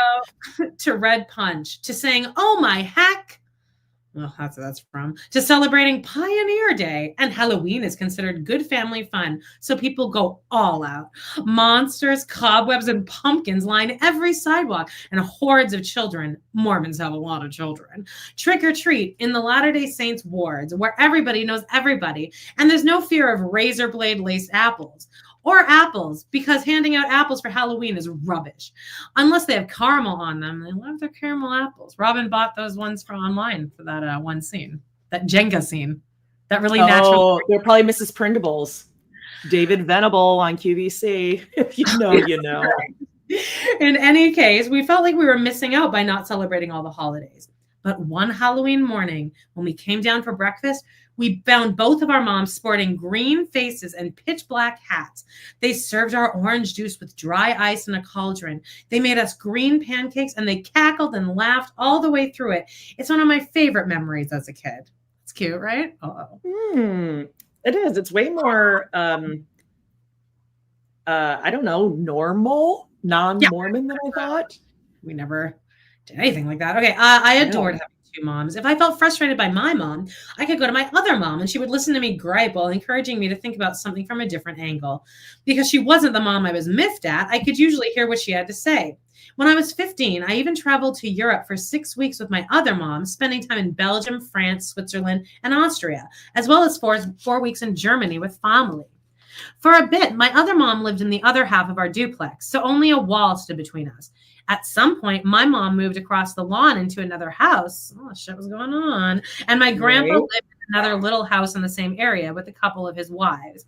to red punch to saying, "Oh my heck." Well, that's from to celebrating Pioneer Day, and Halloween is considered good family fun, so people go all out. Monsters, cobwebs, and pumpkins line every sidewalk, and hordes of children. Mormons have a lot of children. Trick or treat in the Latter-day Saints wards, where everybody knows everybody, and there's no fear of razor blade laced apples. Or apples, because handing out apples for Halloween is rubbish. Unless they have caramel on them. They love their caramel apples. Robyn bought those ones from online for that one scene. That Jenga scene. That really natural. They're probably Mrs. Printables. David Venable on QVC. If you know, you know. In any case, we felt like we were missing out by not celebrating all the holidays. But one Halloween morning, when we came down for breakfast, we found both of our moms sporting green faces and pitch black hats. They served our orange juice with dry ice in a cauldron. They made us green pancakes, and they cackled and laughed all the way through it. It's one of my favorite memories as a kid. It's cute, right? It is. It's way more, I don't know, normal, non-Mormon than I thought. We never did anything like that. Okay, I adored having two moms. If I felt frustrated by my mom, I could go to my other mom, and she would listen to me gripe while encouraging me to think about something from a different angle. Because she wasn't the mom I was miffed at, I could usually hear what she had to say. When I was 15, I even traveled to Europe for 6 weeks with my other mom, spending time in Belgium, France, Switzerland, and Austria, as well as four weeks in Germany with family. For a bit, my other mom lived in the other half of our duplex, so only a wall stood between us. At some point, my mom moved across the lawn into another house. Oh, shit was going on. And my grandpa lived in another little house in the same area with a couple of his wives.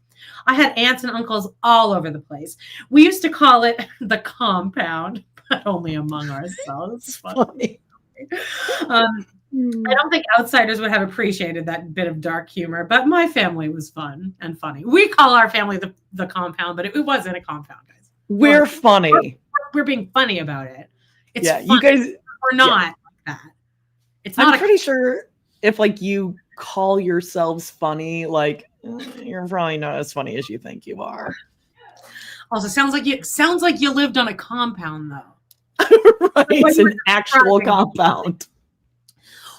I had aunts and uncles all over the place. We used to call it the compound, but only among ourselves. Funny. I don't think outsiders would have appreciated that bit of dark humor, but my family was fun and funny. We call our family the compound, but it wasn't a compound, guys. We're funny. We're being funny about it. It's yeah, funny. you guys. We're not like that. It's not. I'm pretty sure if like you call yourselves funny, like you're probably not as funny as you think you are. Also, sounds like you lived on a compound, though. Right, it's an actual compound.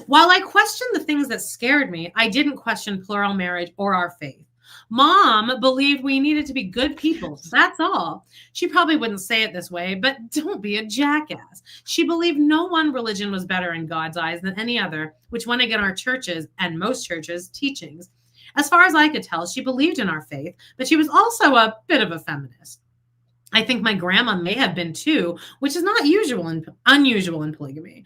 While I questioned the things that scared me, I didn't question plural marriage or our faith. Mom believed we needed to be good people. That's all. She probably wouldn't say it this way, but don't be a jackass. She believed no one religion was better in God's eyes than any other, which went against our churches and most churches' teachings. As far as I could tell, she believed in our faith, but she was also a bit of a feminist. I think my grandma may have been too, which is not unusual in polygamy.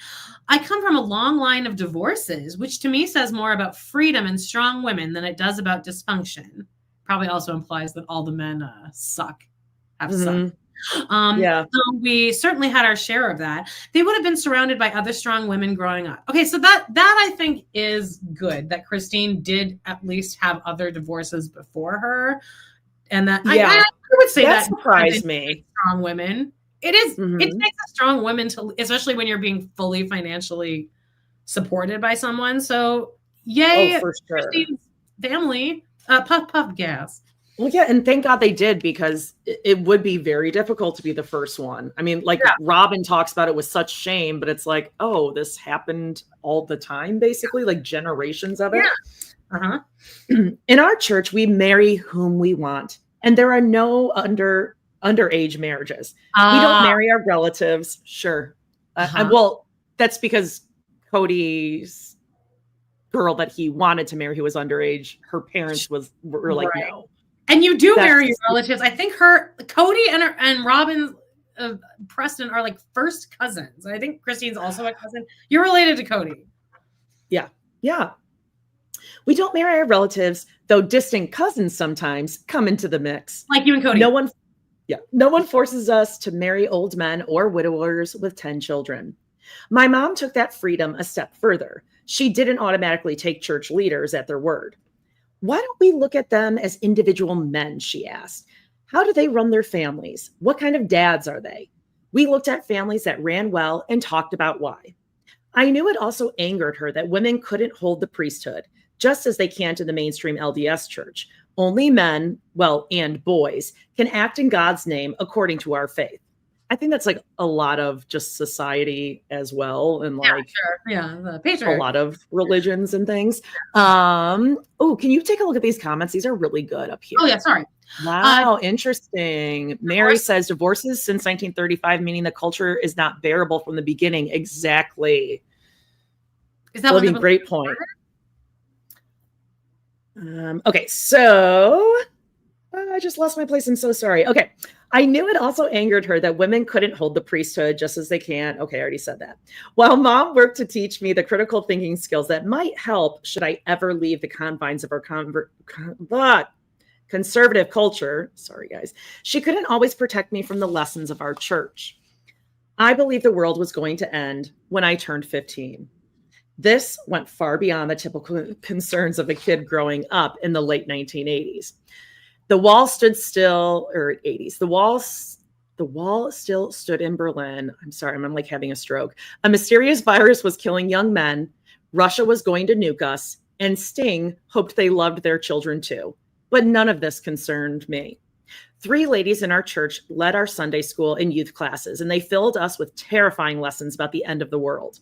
I come from a long line of divorces, which to me says more about freedom and strong women than it does about dysfunction. Probably also implies that all the men suck. So we certainly had our share of that. They would have been surrounded by other strong women growing up. Okay, so that I think is good that Christine did at least have other divorces before her. And that I would say that surprised me. Strong women. It is. It takes a strong woman to, especially when you're being fully financially supported by someone. So yay, for sure. Christine's family. Puff gas. Well, yeah, and thank God they did, because it would be very difficult to be the first one. I mean, like Robyn talks about it with such shame, but it's like, oh, this happened all the time, basically, like generations of it. In our church, we marry whom we want, and there are no underage marriages. We don't marry our relatives. Sure. Well, that's because Kody's girl that he wanted to marry, who was underage, her parents were like, no. And you do marry your relatives. I think Kody and Robyn Preston are like first cousins. I think Christine's also a cousin. You're related to Kody. Yeah. We don't marry our relatives, though distant cousins sometimes come into the mix. Like you and Kody. No one forces us to marry old men or widowers with 10 children. My mom took that freedom a step further. She didn't automatically take church leaders at their word. Why don't we look at them as individual men, she asked. How do they run their families? What kind of dads are they? We looked at families that ran well and talked about why. I knew it also angered her that women couldn't hold the priesthood, just as they can't in the mainstream LDS church. Only men, well, and boys, can act in God's name according to our faith. I think that's like a lot of just society as well, and like the a patriarchy. lot of religions and things. Oh, can you take a look at these comments? These are really good up here. Oh yeah, sorry. Wow, interesting. Mary says divorces since 1935, meaning the culture is not bearable from the beginning. Exactly. Is that Libby, great point. Okay, so I just lost my place. I'm so sorry. Okay. I knew it also angered her that women couldn't hold the priesthood just as they can. Okay, I already said that. While mom worked to teach me the critical thinking skills that might help should I ever leave the confines of our conservative culture. Sorry, guys. She couldn't always protect me from the lessons of our church. I believed the world was going to end when I turned 15. This went far beyond the typical concerns of a kid growing up in the late 1980s. The wall stood still, or 80s. The wall still stood in Berlin. I'm sorry, I'm like having a stroke. A mysterious virus was killing young men. Russia was going to nuke us, and Sting hoped they loved their children too. But none of this concerned me. 3 ladies in our church led our Sunday school and youth classes, and they filled us with terrifying lessons about the end of the world.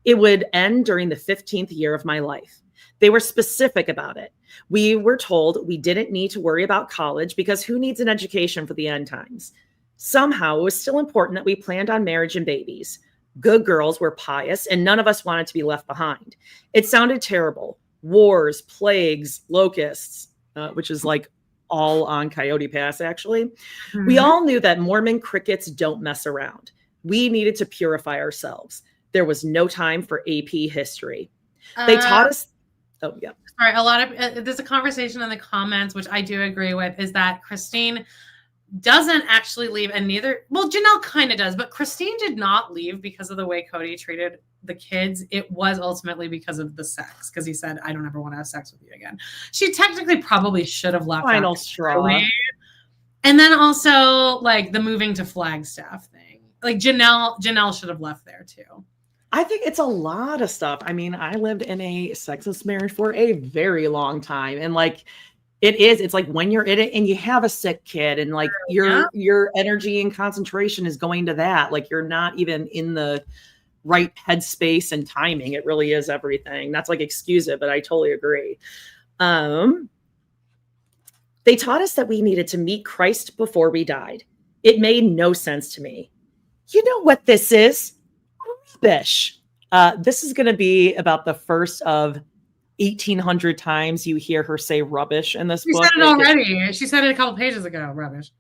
It would end during the 15th year of my life. They were specific about it. We were told we didn't need to worry about college because who needs an education for the end times? Somehow it was still important that we planned on marriage and babies. Good girls were pious and none of us wanted to be left behind. It sounded terrible. Wars, plagues, locusts, which is like all on Coyote Pass, actually. Mm-hmm. We all knew that Mormon crickets don't mess around. We needed to purify ourselves. There was no time for AP history. They taught us. Oh, yeah. Sorry, a lot of there's a conversation in the comments, which I do agree with, is that Christine doesn't actually leave, and Janelle kind of does, but Christine did not leave because of the way Kody treated the kids. It was ultimately because of the sex, because he said, I don't ever want to have sex with you again. She technically probably should have left. Final straw. And then also like the moving to Flagstaff thing. Like Janelle should have left there too. I think it's a lot of stuff. I mean, I lived in a sexless marriage for a very long time. And like, it's like when you're in it and you have a sick kid and like your energy and concentration is going to that. Like you're not even in the right headspace and timing. It really is everything. That's like excuse it, but I totally agree. They taught us that we needed to meet Christ before we died. It made no sense to me. You know what this is? Rubbish. This is going to be about the first of 1,800 times you hear her say rubbish in this book. She said it already. She said it a couple pages ago. Rubbish.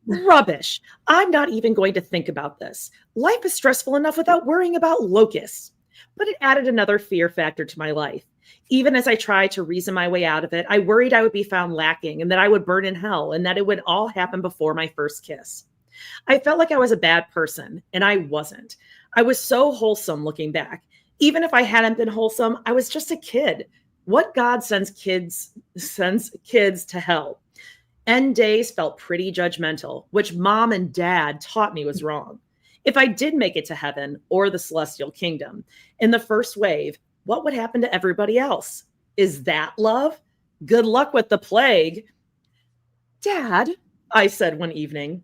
Rubbish. I'm not even going to think about this. Life is stressful enough without worrying about locusts. But it added another fear factor to my life. Even as I tried to reason my way out of it, I worried I would be found lacking and that I would burn in hell and that it would all happen before my first kiss. I felt like I was a bad person, and I wasn't. I was so wholesome looking back. Even if I hadn't been wholesome, I was just a kid. What God sends kids to hell? End days felt pretty judgmental, which mom and dad taught me was wrong. If I did make it to heaven or the celestial kingdom in the first wave, what would happen to everybody else? Is that love? Good luck with the plague. Dad, I said one evening,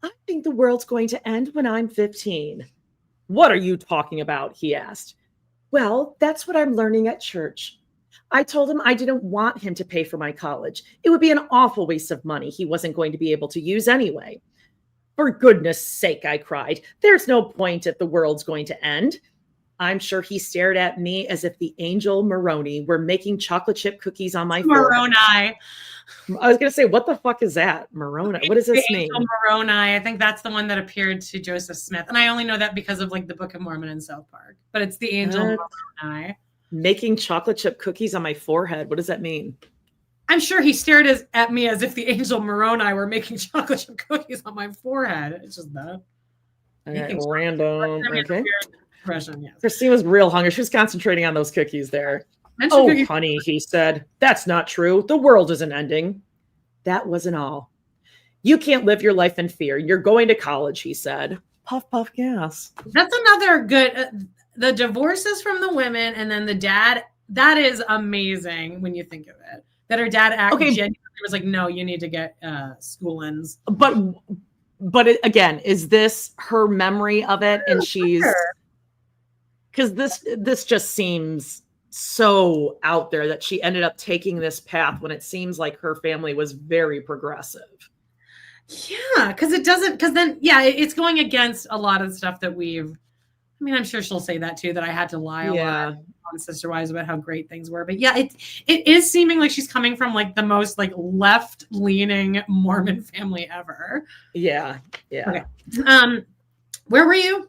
I think the world's going to end when I'm 15. What are you talking about? He asked. Well, that's what I'm learning at church. I told him I didn't want him to pay for my college. It would be an awful waste of money he wasn't going to be able to use anyway. For goodness sake, I cried. There's no point if the world's going to end. I'm sure he stared at me as if the angel Moroni were making chocolate chip cookies on my forehead. Moroni. I was going to say, what the fuck is that? Moroni. What does this mean? Moroni. I think that's the one that appeared to Joseph Smith. And I only know that because of like the Book of Mormon and South Park. But it's the angel Moroni. Making chocolate chip cookies on my forehead. What does that mean? I'm sure he stared at me as if the angel Moroni were making chocolate chip cookies on my forehead. It's just that. Okay, random. Okay. Expression, yes. Christine was real hungry. She was concentrating on those cookies there. Cookies. Honey, he said, that's not true. The world isn't ending. That wasn't all. You can't live your life in fear. You're going to college, he said. Puff, puff, gas. That's another good, the divorces from the women and then the dad, that is amazing when you think of it. That her dad genuinely was like, no, you need to get school-ins. But again, is this her memory of it? And she's, because this just seems so out there that she ended up taking this path when it seems like her family was very progressive. Yeah, because then it's going against a lot of the stuff that I'm sure she'll say that too, that I had to lie a lot on Sister Wives about how great things were. But yeah, it is seeming like she's coming from like the most like left-leaning Mormon family ever. Yeah. Okay. Where were you?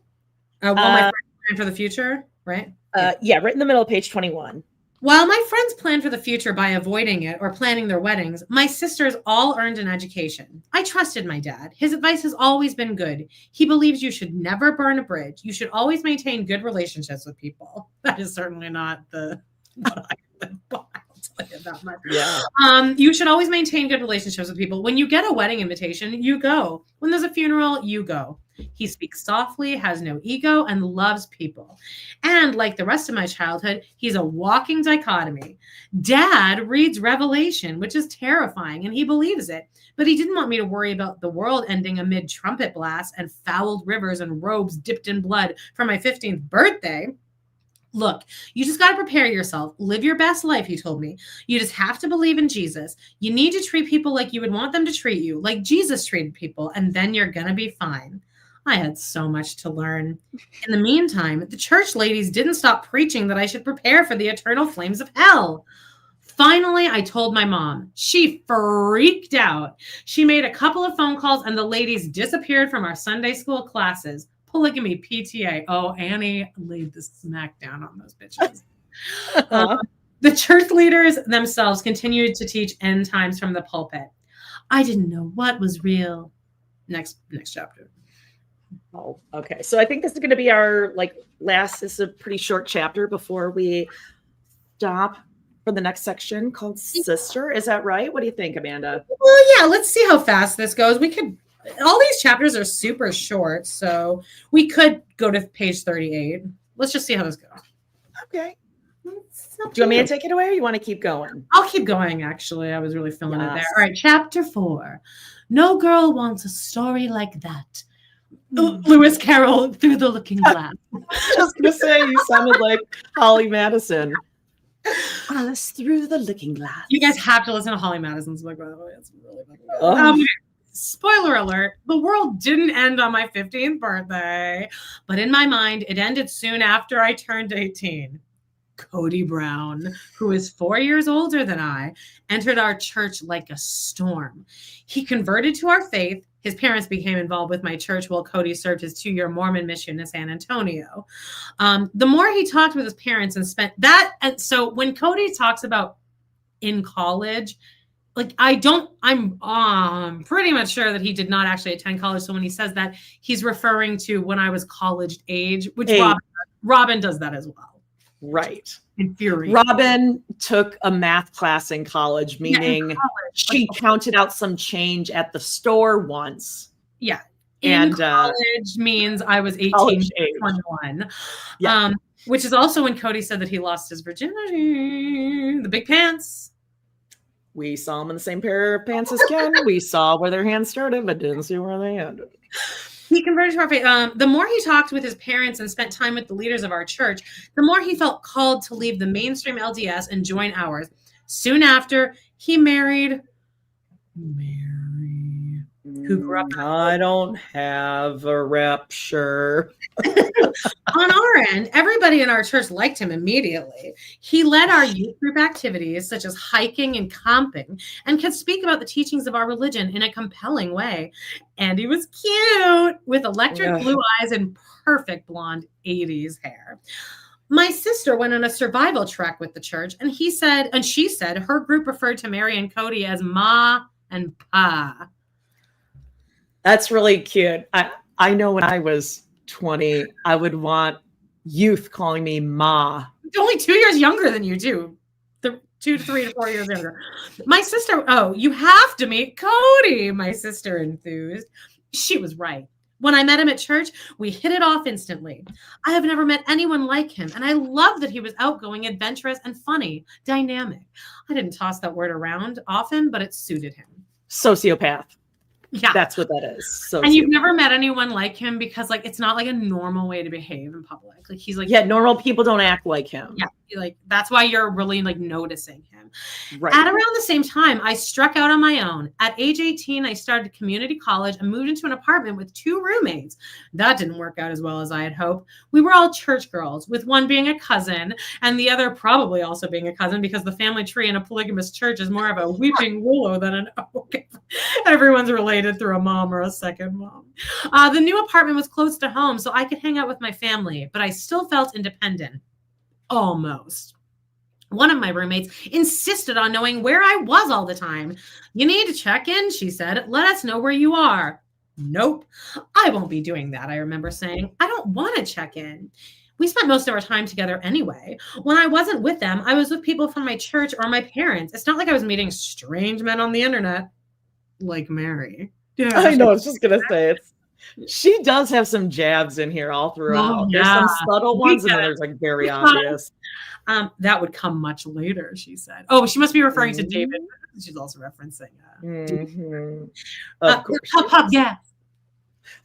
My friends plan for the future, right? Right in the middle of page 21. While my friends plan for the future by avoiding it or planning their weddings, my sisters all earned an education. I trusted my dad. His advice has always been good. He believes you should never burn a bridge. You should always maintain good relationships with people. That is certainly not what I live by. I'll tell you that much. Yeah. You should always maintain good relationships with people. When you get a wedding invitation, you go. When there's a funeral, you go. He speaks softly, has no ego, and loves people. And like the rest of my childhood, he's a walking dichotomy. Dad reads Revelation, which is terrifying, and he believes it. But he didn't want me to worry about the world ending amid trumpet blasts and fouled rivers and robes dipped in blood for my 15th birthday. Look, you just got to prepare yourself. Live your best life, he told me. You just have to believe in Jesus. You need to treat people like you would want them to treat you, like Jesus treated people, and then you're going to be fine. I had so much to learn. In the meantime, the church ladies didn't stop preaching that I should prepare for the eternal flames of hell. Finally, I told my mom. She freaked out. She made a couple of phone calls and the ladies disappeared from our Sunday school classes. Polygamy, PTA. Oh, Annie laid the smack down on those bitches. The church leaders themselves continued to teach end times from the pulpit. I didn't know what was real. Next chapter. Oh, okay. So I think this is going to be our last. This is a pretty short chapter before we stop for the next section called Sister. Is that right? What do you think, Amanda? Well, yeah. Let's see how fast this goes. All these chapters are super short, so we could go to page 38. Let's just see how this goes. Okay. Do you want me to take it away or you want to keep going? I'll keep going, actually. I was really feeling it there. All right, chapter 4. No girl wants a story like that. Lewis Carroll through the looking glass. Just gonna say you sounded like Holly Madison. Alice through the looking glass. You guys have to listen to Holly Madison's book, by the way. It's really good. Spoiler alert, the world didn't end on my 15th birthday, but in my mind, it ended soon after I turned 18. Kody Brown, who is 4 years older than I, entered our church like a storm. He converted to our faith. His parents became involved with my church while Kody served his 2-year Mormon mission in San Antonio. The more he talked with his parents and spent that, and so when Kody talks about in college, I'm pretty much sure that he did not actually attend college. So when he says that, he's referring to when I was college age, which Robyn does that as well. Right. In theory. Robyn took a math class in college, meaning she counted out some change at the store once. Yeah. And college means I was 18, 21. Yeah. Which is also when Kody said that he lost his virginity. The big pants. We saw them in the same pair of pants as Ken. We saw where their hands started, but didn't see where they ended. He converted to our faith. The more he talked with his parents and spent time with the leaders of our church, the more he felt called to leave the mainstream LDS and join ours. Soon after, he married Meri, who grew up. I don't have a rapture. On our end, everybody in our church liked him immediately. He led our youth group activities, such as hiking and camping, and could speak about the teachings of our religion in a compelling way. And he was cute, with electric blue eyes and perfect blonde 80s hair. My sister went on a survival trek with the church, and she said her group referred to Meri and Kody as Ma and Pa. That's really cute. I know when I was 20, I would want youth calling me Ma. Only 2 years younger than you, too. 2 to 3 to 4 years younger. My sister, you have to meet Kody, my sister enthused. She was right. When I met him at church, we hit it off instantly. I have never met anyone like him, and I love that he was outgoing, adventurous, and funny, dynamic. I didn't toss that word around often, but it suited him. Sociopath. Yeah. That's what that is. And you've never met anyone like him because it's not like a normal way to behave in public. Like he's like, yeah, normal people don't act like him. Yeah. That's why you're really noticing him. Right. At around the same time, I struck out on my own. At age 18, I started community college and moved into an apartment with 2 roommates. That didn't work out as well as I had hoped. We were all church girls, with one being a cousin and the other probably also being a cousin because the family tree in a polygamous church is more of a weeping willow than an oak. Everyone's related through a mom or a second mom. The new apartment was close to home, so I could hang out with my family, but I still felt independent. Almost. One of my roommates insisted on knowing where I was all the time. You need to check in, she said. Let us know where you are. Nope, I won't be doing that, I remember saying. I don't want to check in. We spent most of our time together anyway. When I wasn't with them, I was with people from my church or my parents. It's not like I was meeting strange men on the internet like Meri. Yeah, I know, I was just going to say it. She does have some jabs in here all throughout. Oh, There's some subtle ones and then there's very obvious. That would come much later, she said. Oh, she must be referring to David. She's also referencing Of course. Yeah.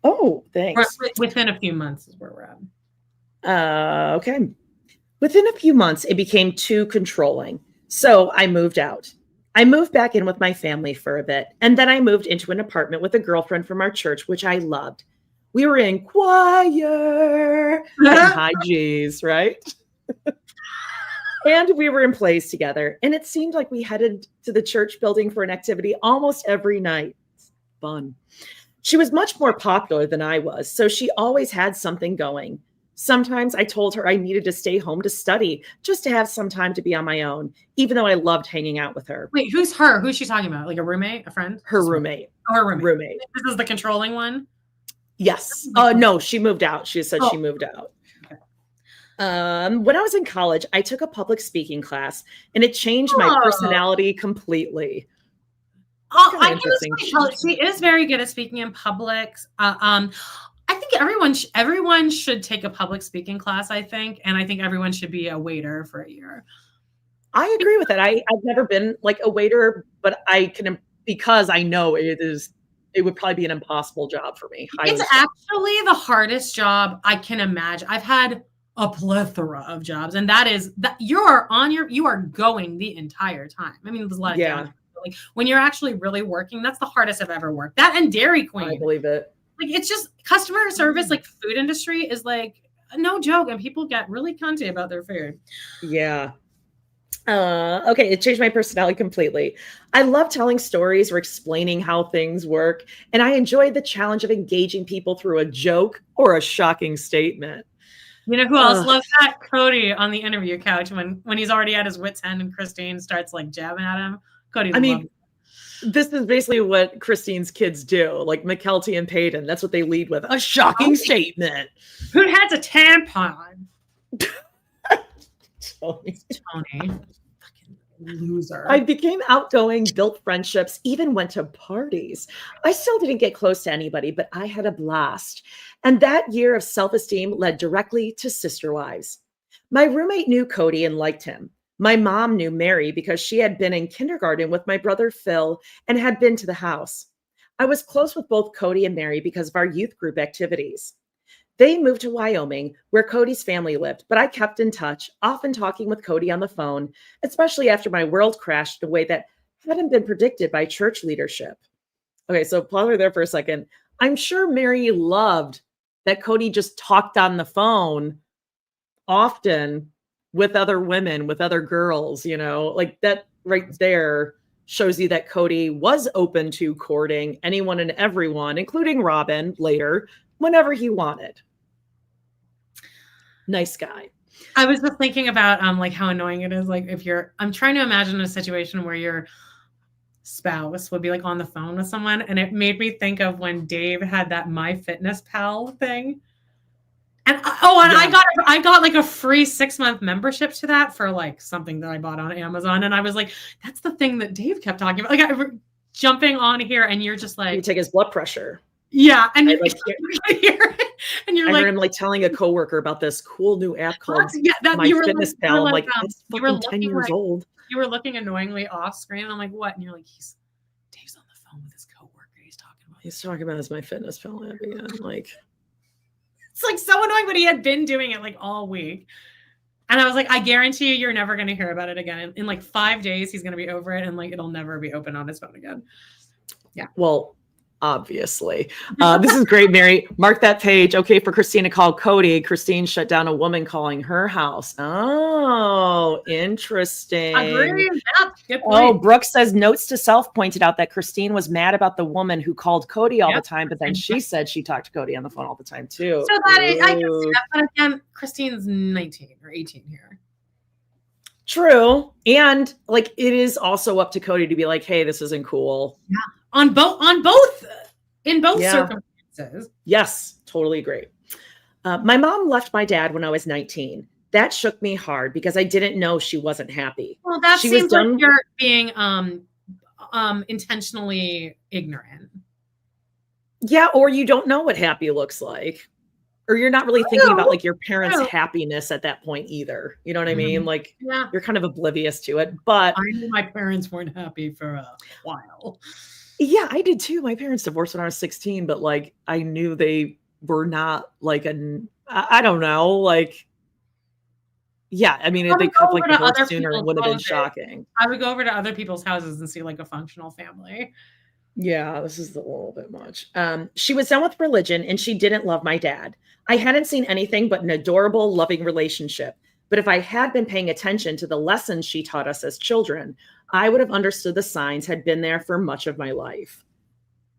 Oh, thanks. Within a few months is where we're at. Okay. Within a few months, it became too controlling. So I moved out. I moved back in with my family for a bit, and then I moved into an apartment with a girlfriend from our church, which I loved. We were in choir and high G's, right? And we were in plays together, and it seemed like we headed to the church building for an activity almost every night. Fun. She was much more popular than I was, so she always had something going. Sometimes I told her I needed to stay home to study, just to have some time to be on my own, even though I loved hanging out with her. Wait, who's her? Who's she talking about? Like a roommate, a friend? Her roommate. Oh, her roommate. Roommate. This is the controlling one? Yes. No, she moved out. She said she moved out. Okay. When I was in college, I took a public speaking class, and it changed my personality completely. Oh, I can she is very good at speaking in public. I think everyone should take a public speaking class, I think. And I think everyone should be a waiter for a year. I agree with that. I've never been like a waiter, but I can, because I know it would probably be an impossible job for me. It's actually the hardest job I can imagine. I've had a plethora of jobs, and that is that you are going the entire time. I mean, there's a lot of downtime. Like when you're actually really working, that's the hardest I've ever worked. That and Dairy Queen. I believe it. Like it's just customer service, like food industry is like no joke, and people get really cunty about their food. Yeah. Okay, it changed my personality completely. I love telling stories or explaining how things work, and I enjoy the challenge of engaging people through a joke or a shocking statement. You know who else loves that? Kody on the interview couch when he's already at his wit's end and Christine starts like jabbing at him. Kody, this is basically what Christine's kids do, like Mykelti and Paedon. That's what they lead with, a shocking statement. Who has a tampon? Tony. Fucking loser. I became outgoing, built friendships, even went to parties. I still didn't get close to anybody, but I had a blast. And that year of self-esteem led directly to sister wives. My roommate knew Kody and liked him. My mom knew Meri because she had been in kindergarten with my brother Phil and had been to the house. I was close with both Kody and Meri because of our youth group activities. They moved to Wyoming, where Kody's family lived, but I kept in touch, often talking with Kody on the phone, especially after my world crashed in a way that hadn't been predicted by church leadership. Okay, so pause right there for a second. I'm sure Meri loved that Kody just talked on the phone often with other women, with other girls, like that right there shows you that Kody was open to courting anyone and everyone, including Robyn later, whenever he wanted. Nice guy. I was just thinking about like how annoying it is. Like if I'm trying to imagine a situation where your spouse would be like on the phone with someone, and it made me think of when Dave had that MyFitnessPal thing. And I got like a free 6-month membership to that for like something that I bought on Amazon. And I was like, that's the thing that Dave kept talking about. Like jumping on here, and you're just like, you take his blood pressure. Yeah, and I, you're I like, am like telling a coworker about this cool new app called MyFitnessPal. I'm like, it's fucking 10 years old. You were looking annoyingly off screen. And I'm like, what? And you're like, Dave's on the phone with his coworker. He's talking about his MyFitnessPal app again. Like, it's like so annoying, but he had been doing it like all week. And I was like, I guarantee you, you're never going to hear about it again. In like 5 days, he's going to be over it, and like it'll never be open on his phone again. Yeah. Well, obviously. This is great, Meri. Mark that page. Okay, for Christina called Kody. Christine shut down a woman calling her house. Oh, interesting. Agreed. Yeah, good point. Oh, Brooke says notes to self pointed out that Christine was mad about the woman who called Kody all the time, but then she said she talked to Kody on the phone all the time too. So that is, I can see that, but again, Christine's 19 or 18 here. True. And like it is also up to Kody to be like, hey, this isn't cool. Yeah. In both circumstances. Yes, totally agree. My mom left my dad when I was 19. That shook me hard because I didn't know she wasn't happy. Well, that seems like you're being intentionally ignorant. Yeah, or you don't know what happy looks like. Or you're not really thinking about like your parents' happiness at that point either. You know what I mean? Like you're kind of oblivious to it. But I knew my parents weren't happy for a while. Yeah, I did too. My parents divorced when I was 16, but like I knew they were not like I don't know, like yeah, I mean if they could like divorced sooner, it would have been shocking. I would go over to other people's houses and see like a functional family. Yeah, this is a little bit much. She was done with religion and she didn't love my dad. I hadn't seen anything but an adorable, loving relationship. But if I had been paying attention to the lessons she taught us as children, I would have understood the signs had been there for much of my life.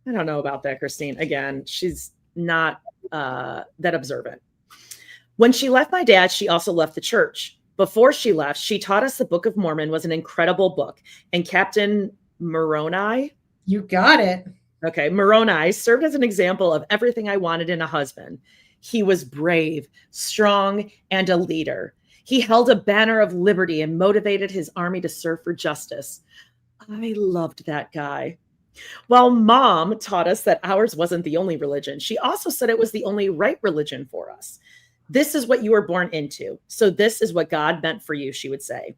I don't know about that, Christine. Again, she's not that observant. When she left my dad, she also left the church. Before she left, she taught us the Book of Mormon was an incredible book. And Captain Moroni, you got it. Okay. Moroni served as an example of everything I wanted in a husband. He was brave, strong, and a leader. He held a banner of liberty and motivated his army to serve for justice. I loved that guy. While Mom taught us that ours wasn't the only religion, she also said it was the only right religion for us. This is what you were born into. So this is what God meant for you, she would say.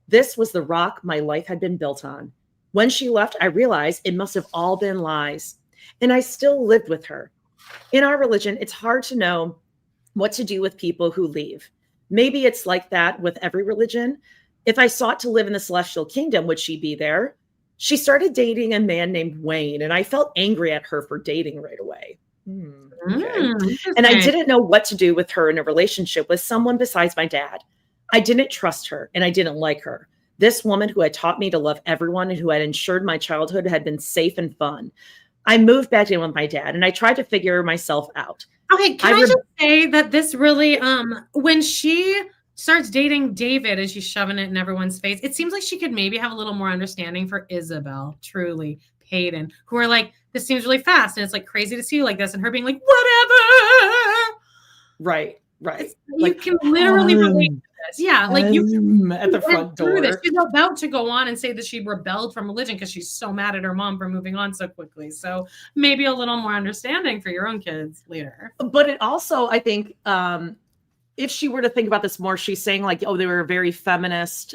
This was the rock my life had been built on. When she left, I realized it must have all been lies. And I still lived with her. In our religion, it's hard to know what to do with people who leave. Maybe it's like that with every religion. If I sought to live in the celestial kingdom, would she be there? She started dating a man named Wayne, and I felt angry at her for dating right away. Okay. And I didn't know what to do with her in a relationship with someone besides my dad. I didn't trust her, and I didn't like her. This woman who had taught me to love everyone and who had ensured my childhood had been safe and fun. I moved back in with my dad and I tried to figure myself out. Okay, can I just say that this really, when she starts dating David and she's shoving it in everyone's face, it seems like she could maybe have a little more understanding for Isabel, Truly, Paedon, who are like, this seems really fast and it's like crazy to see you like this, and her being like, whatever. Right. You can literally relate to this. Yeah, like you at the front door. She's about to go on and say that she rebelled from religion because she's so mad at her mom for moving on so quickly. So maybe a little more understanding for your own kids later. But it also, I think, if she were to think about this more, she's saying like, oh, they were very feminist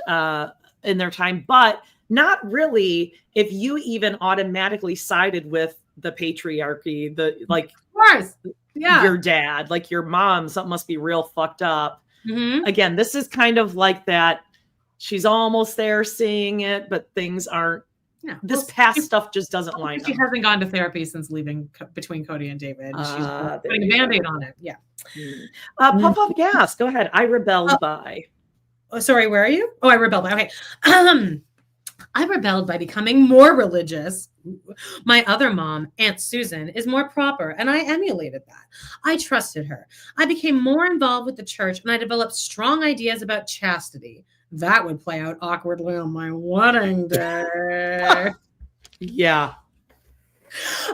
in their time, but not really. If you even automatically sided with the patriarchy, the like, of course. Yeah. Your dad, like your mom, something must be real fucked up. Mm-hmm. Again, this is kind of like that. She's almost there seeing it, but things aren't. Yeah. This past stuff just doesn't line up. She hasn't gone to therapy since leaving between Kody and David. She's putting a Band-Aid on it. Yeah. Pump up gas. Go ahead. I rebelled by. Oh, sorry, where are you? Oh, I rebelled by. Okay. I rebelled by becoming more religious. My other mom, Aunt Susan, is more proper, and I emulated that. I trusted her. I became more involved with the church, and I developed strong ideas about chastity. That would play out awkwardly on my wedding day. Yeah.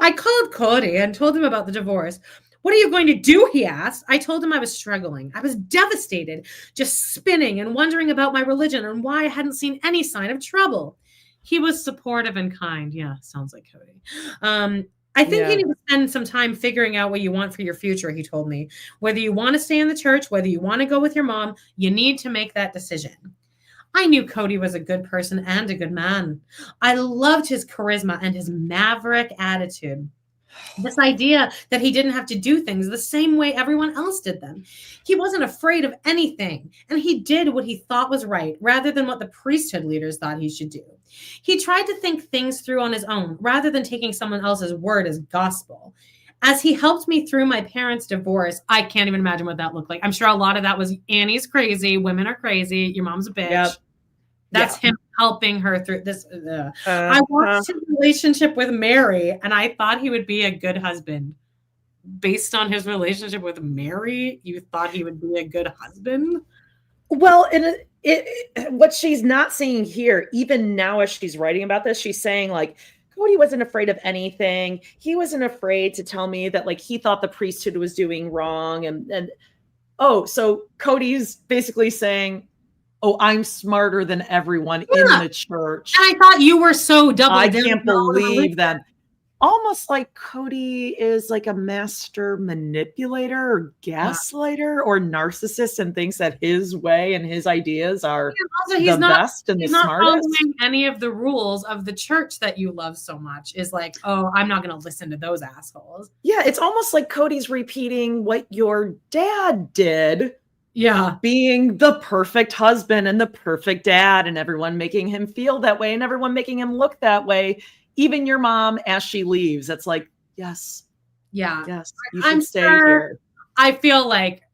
I called Kody and told him about the divorce. What are you going to do? He asked. I told him I was struggling. I was devastated, just spinning and wondering about my religion and why I hadn't seen any sign of trouble. He was supportive and kind. Yeah, sounds like Kody. I think you need to spend some time figuring out what you want for your future, he told me. Whether you want to stay in the church, whether you want to go with your mom, you need to make that decision. I knew Kody was a good person and a good man. I loved his charisma and his maverick attitude. This idea that he didn't have to do things the same way everyone else did them. He wasn't afraid of anything, and he did what he thought was right rather than what the priesthood leaders thought he should do. He tried to think things through on his own rather than taking someone else's word as gospel. As he helped me through my parents' divorce, I can't even imagine what that looked like. I'm sure a lot of that was Annie's crazy, women are crazy, your mom's a bitch. Yep. That's him helping her through this. I watched his relationship with Meri, and I thought he would be a good husband. Based on his relationship with Meri, you thought he would be a good husband? Well, what she's not saying here, even now as she's writing about this, she's saying like, Kody wasn't afraid of anything. He wasn't afraid to tell me that like he thought the priesthood was doing wrong. And so Kody's basically saying, oh, I'm smarter than everyone in the church. And I thought you were so double. I can't believe that. Almost like Kody is like a master manipulator or gaslighter or narcissist and thinks that his way and his ideas are best and the smartest. He's not following any of the rules of the church that you love so much. Is like, oh, I'm not going to listen to those assholes. Yeah, it's almost like Kody's repeating what your dad did. Yeah. Being the perfect husband and the perfect dad and everyone making him feel that way and everyone making him look that way. Even your mom, as she leaves, it's like, yes. Yeah. Yes. You should stay here. I feel like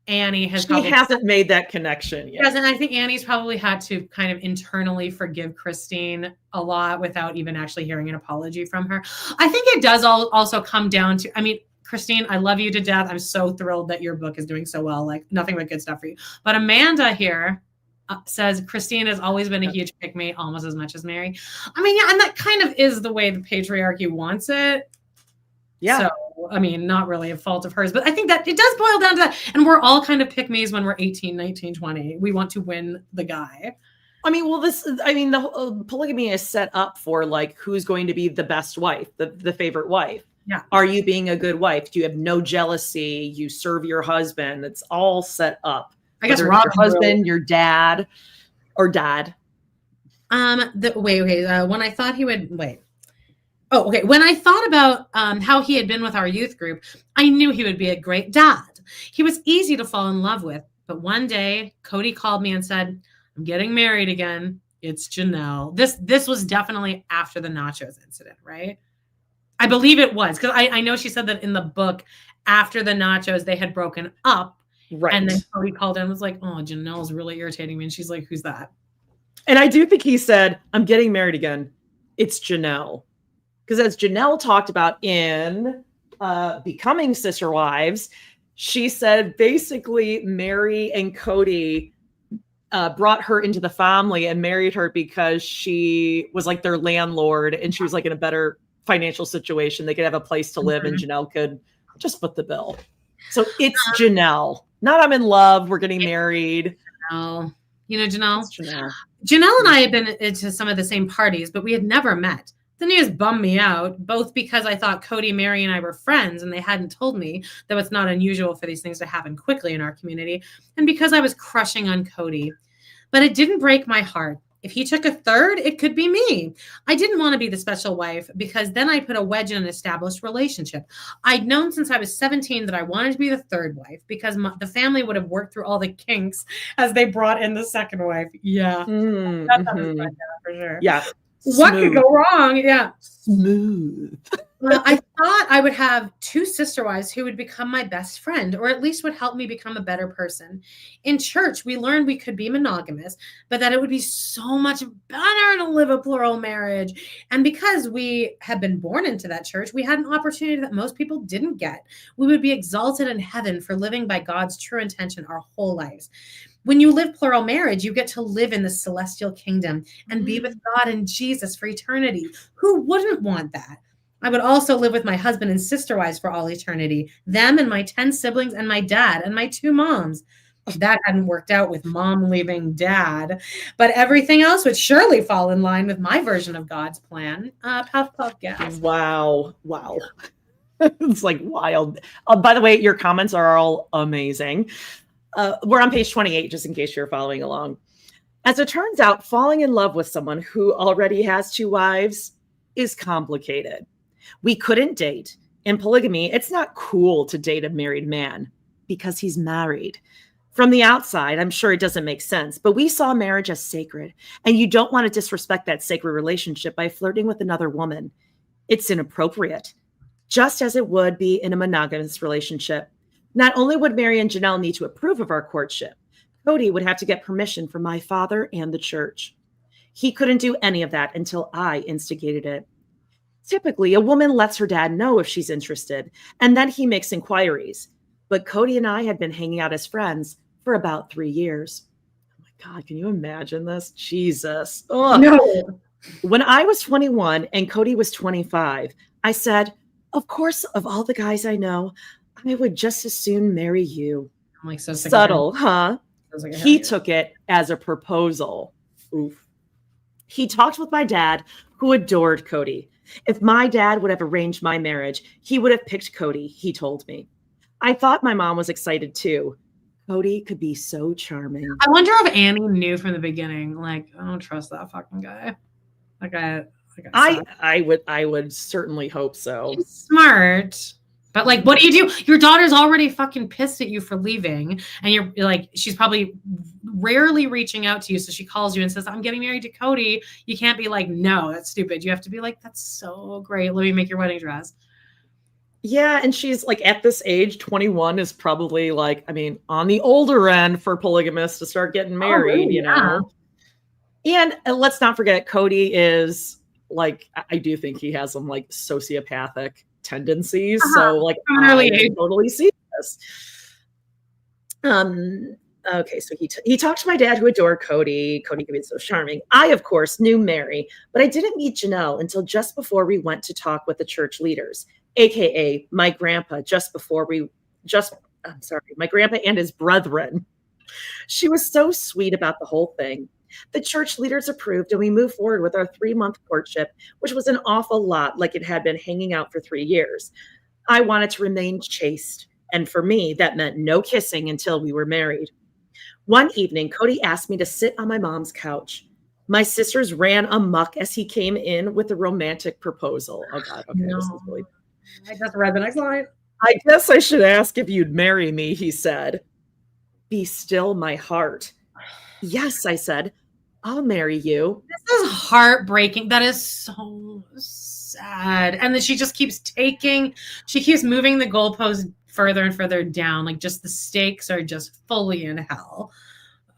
Annie hasn't made that connection yet. Yes, and I think Annie's probably had to kind of internally forgive Christine a lot without even actually hearing an apology from her. I think it does also come down to, I mean, Christine, I love you to death. I'm so thrilled that your book is doing so well. Like nothing but good stuff for you. But Amanda here says Christine has always been a huge pick-me, almost as much as Meri. I mean, yeah, and that kind of is the way the patriarchy wants it. Yeah. So, I mean, not really a fault of hers, but I think that it does boil down to that. And we're all kind of pick-me's when we're 18, 19, 20. We want to win the guy. I mean, well, the polygamy is set up for like, who's going to be the best wife, the favorite wife. Yeah. Are you being a good wife? Do you have no jealousy? You serve your husband. It's all set up. I guess your husband, your dad, or dad. When I thought he would when I thought about how he had been with our youth group, I knew he would be a great dad. He was easy to fall in love with. But one day, Kody called me and said, "I'm getting married again. It's Janelle." This was definitely after the nachos incident, right? I believe it was because I know she said that in the book after the nachos they had broken up. Right. And then Kody called in and was like, "Oh, Janelle's really irritating me." And she's like, "Who's that?" And I do think he said, "I'm getting married again. It's Janelle." Because as Janelle talked about in Becoming Sister Wives, she said basically Meri and Kody brought her into the family and married her because she was like their landlord and she was like in a better financial situation. They could have a place to live and Janelle could just foot the bill. So it's Janelle. Not I'm in love. We're getting married. Janelle. You know Janelle? Janelle and I had been into some of the same parties, but we had never met. The news bummed me out, both because I thought Kody, Meri, and I were friends, and they hadn't told me, though it's not unusual for these things to happen quickly in our community, and because I was crushing on Kody. But it didn't break my heart. If he took a third, it could be me. I didn't want to be the special wife because then I put a wedge in an established relationship. I'd known since I was 17 that I wanted to be the third wife because the family would have worked through all the kinks as they brought in the second wife. Yeah. That's for sure. Yeah. What could go wrong? Yeah. Smooth. I thought I would have two sister wives who would become my best friend, or at least would help me become a better person. In church, we learned we could be monogamous, but that it would be so much better to live a plural marriage. And because we had been born into that church, we had an opportunity that most people didn't get. We would be exalted in heaven for living by God's true intention our whole lives. When you live plural marriage, you get to live in the celestial kingdom and be with God and Jesus for eternity. Who wouldn't want that? I would also live with my husband and sister wives for all eternity, them and my 10 siblings and my dad and my 2 moms. That hadn't worked out with mom leaving dad, but everything else would surely fall in line with my version of God's plan. Puff, puff, gas. Wow. It's like wild. By the way, your comments are all amazing. We're on page 28, just in case you're following along. As it turns out, falling in love with someone who already has 2 wives is complicated. We couldn't date. In polygamy, it's not cool to date a married man because he's married. From the outside, I'm sure it doesn't make sense, but we saw marriage as sacred, and you don't want to disrespect that sacred relationship by flirting with another woman. It's inappropriate, just as it would be in a monogamous relationship. Not only would Meri and Janelle need to approve of our courtship, Kody would have to get permission from my father and the church. He couldn't do any of that until I instigated it. Typically, a woman lets her dad know if she's interested, and then he makes inquiries. But Kody and I had been hanging out as friends for about 3 years. Oh my God, can you imagine this? Jesus. Ugh. No. When I was 21 and Kody was 25, I said, of course, of all the guys I know, I would just as soon marry you. I'm like so sick Subtle, huh? Like he took it as a proposal. Oof. He talked with my dad, who adored Kody. If my dad would have arranged my marriage, he would have picked Kody, he told me. I thought my mom was excited too. Kody could be so charming. I wonder if Annie knew from the beginning, like, I don't trust that fucking guy. I would certainly hope so. He's smart. But like, what do you do? Your daughter's already fucking pissed at you for leaving. And you're like, she's probably rarely reaching out to you. So she calls you and says, I'm getting married to Kody. You can't be like, no, that's stupid. You have to be like, that's so great. Let me make your wedding dress. Yeah. And she's like, at this age, 21 is probably like, I mean, on the older end for polygamists to start getting married, really? you know? And let's not forget, Kody is like, I do think he has some like sociopathic tendencies. So like I totally see this. Okay, so he talked to my dad, who adored Kody. Kody could be so charming. I, of course, knew Meri, but I didn't meet Janelle until just before we went to talk with the church leaders, aka my grandpa, my grandpa and his brethren. She was so sweet about the whole thing. The church leaders approved, and we moved forward with our 3-month courtship, which was an awful lot like it had been hanging out for 3 years. I wanted to remain chaste, and for me, that meant no kissing until we were married. One evening, Kody asked me to sit on my mom's couch. My sisters ran amok as he came in with a romantic proposal. Oh, God. Okay, no. This is really... I just read the next line. I guess I should ask if you'd marry me, he said. Be still, my heart. Yes, I said, I'll marry you. This is heartbreaking. That is so sad. And then she keeps moving the goalpost further and further down. Like, just the stakes are just fully in hell.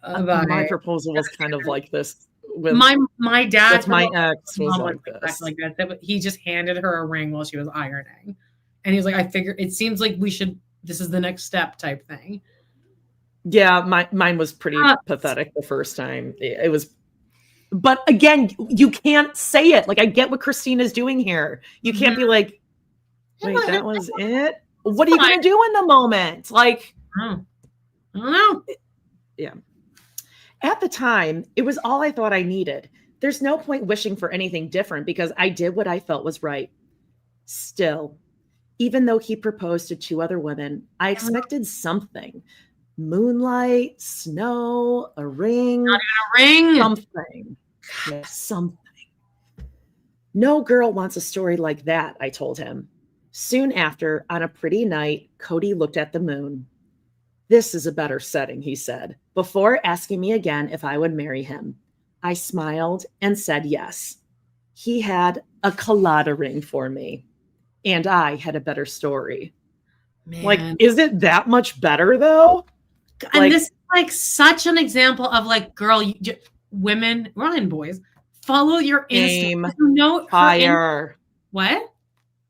My proposal was kind of like this. With my dad, my ex was like this. Like that. He just handed her a ring while she was ironing. And he was like, I figured it seems like this is the next step type thing. Yeah, mine was pretty pathetic the first time. It was, but again, you can't say it. Like, I get what Christina's doing here. You can't be like, wait, that was it? What are you going to do in the moment? Like, I don't know. Yeah. At the time, it was all I thought I needed. There's no point wishing for anything different because I did what I felt was right. Still, even though he proposed to 2 other women, I expected something. Moonlight, snow, a ring. Not even a ring. Something. Yeah, something. No girl wants a story like that, I told him. Soon after, on a pretty night, Kody looked at the moon. This is a better setting, he said, before asking me again if I would marry him. I smiled and said yes. He had a colada ring for me. and I had a better story. Man. Like, is it that much better though? And Like, this is like such an example of like, girl, women, and boys, follow your aim instinct. You know, higher. What?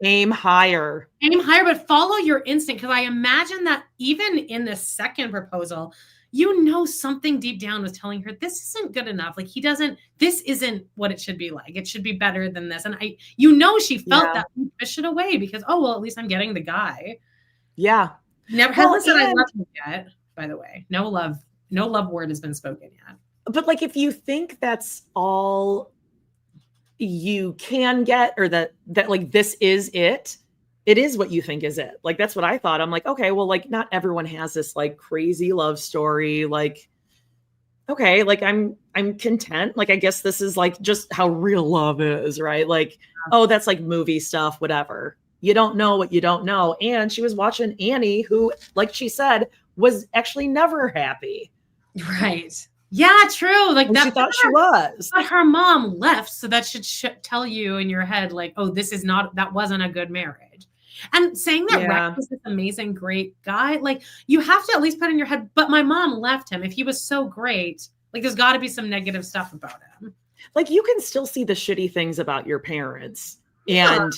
Aim higher. Aim higher, but follow your instinct. Because I imagine that even in the second proposal, you know, something deep down was telling her this isn't good enough. Like this isn't what it should be like. It should be better than this. And she felt that you push it away because, oh, well, at least I'm getting the guy. Yeah. Never hasn't said I love you yet, by the way. No love word has been spoken yet. But like, if you think that's all you can get, or that like, this is it is what you think is it. Like, that's what I thought. I'm like, okay, well, like, not everyone has this like crazy love story. Like, okay, like I'm content. Like, I guess this is like just how real love is, right? Like, oh, that's like movie stuff, whatever. You don't know what you don't know. And she was watching Annie, who, like she said, was actually never happy. Right. Yeah, true. Like, that, she thought she was. But her mom left, so that should tell you in your head, like, oh, that wasn't a good marriage. And saying that Rex was this amazing, great guy, like, you have to at least put in your head, but my mom left him. If he was so great, like, there's got to be some negative stuff about him. Like, you can still see the shitty things about your parents and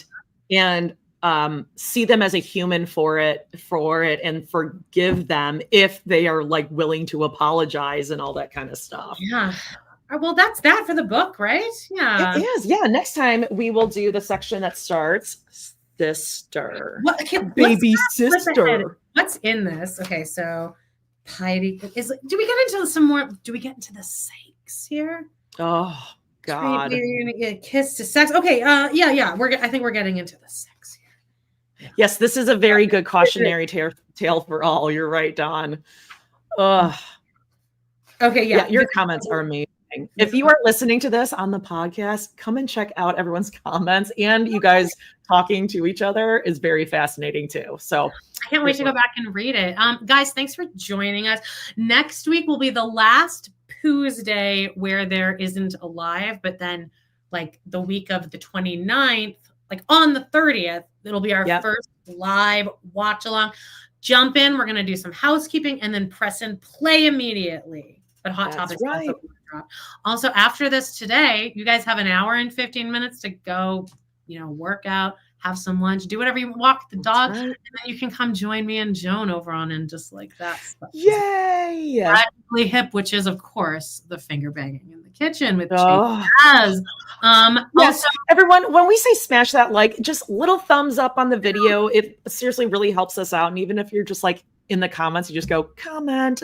see them as a human for it and forgive them if they are like willing to apologize and all that kind of stuff. Yeah. Well, that's that for the book, right? Yeah. It is. Yeah. Next time we will do the section that starts sister. Baby sister. What's in this? Okay, so Heidi do we get into some more? Do we get into the sex here? Oh God. We're gonna get kissed to sex. Okay, yeah. I think we're getting into the sex here. Yes, this is a very good cautionary tale for all. You're right, Dawn. Ugh. Okay, yeah. Your comments are amazing. If you are listening to this on the podcast, come and check out everyone's comments, and you guys talking to each other is very fascinating too. So I can't wait to go back and read it. Guys, thanks for joining us. Next week will be the last Tuesday where there isn't a live, but then like the week of the 29th, like on the 30th, it'll be our first live watch along. Jump in. We're going to do some housekeeping and then press and play immediately. But Hot Topics also drop. Also, after this today, you guys have an hour and 15 minutes to go, work out, have some lunch, do whatever you walk the dog, and then you can come join me and Joan over on and just like that stuff. Yay! Practically hip, which is of course the finger banging in the kitchen with Chaz. Also, everyone, when we say smash that like, just little thumbs up on the video, it seriously really helps us out. And even if you're just like in the comments, you just go comment.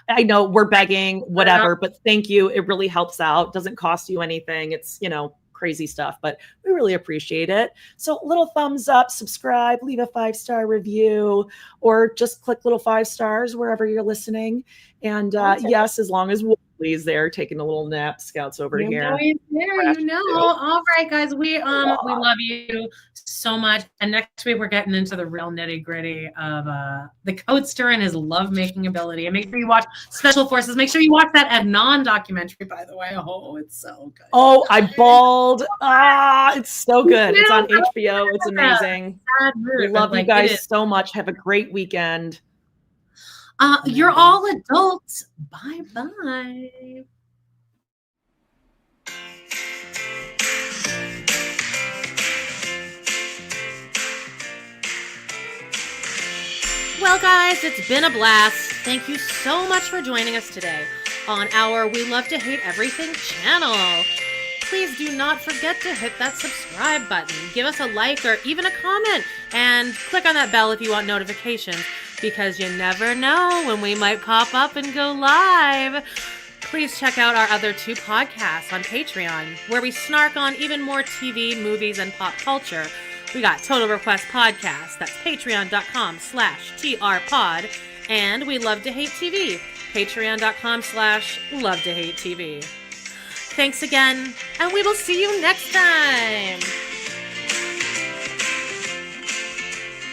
I know we're begging, whatever, but thank you. It really helps out. Doesn't cost you anything. It's, crazy stuff, but we really appreciate it. So little thumbs up, subscribe, leave a 5-star review, or just click little 5 stars wherever you're listening. And yes, as long as Wooley's there taking a little nap, Scout's over here. He's there, All right, guys, we love you so much. And next week we're getting into the real nitty gritty of the Codester and his love making ability. And make sure you watch Special Forces. Make sure you watch that Adnan documentary, by the way. Oh, it's so good. Oh, I bawled. It's so good. It's on HBO. It's amazing. We love you guys so much. Have a great weekend. You're all adults. Bye-bye. Well, guys, it's been a blast. Thank you so much for joining us today on our We Love to Hate Everything channel. Please do not forget to hit that subscribe button. Give us a like or even a comment, and click on that bell if you want notifications, because you never know when we might pop up and go live. Please check out our other 2 podcasts on Patreon, where we snark on even more TV, movies, and pop culture. We got Total Request Podcast, that's patreon.com/trpod, and We Love to Hate TV, patreon.com/love to hate TV. Thanks again, and we will see you next time.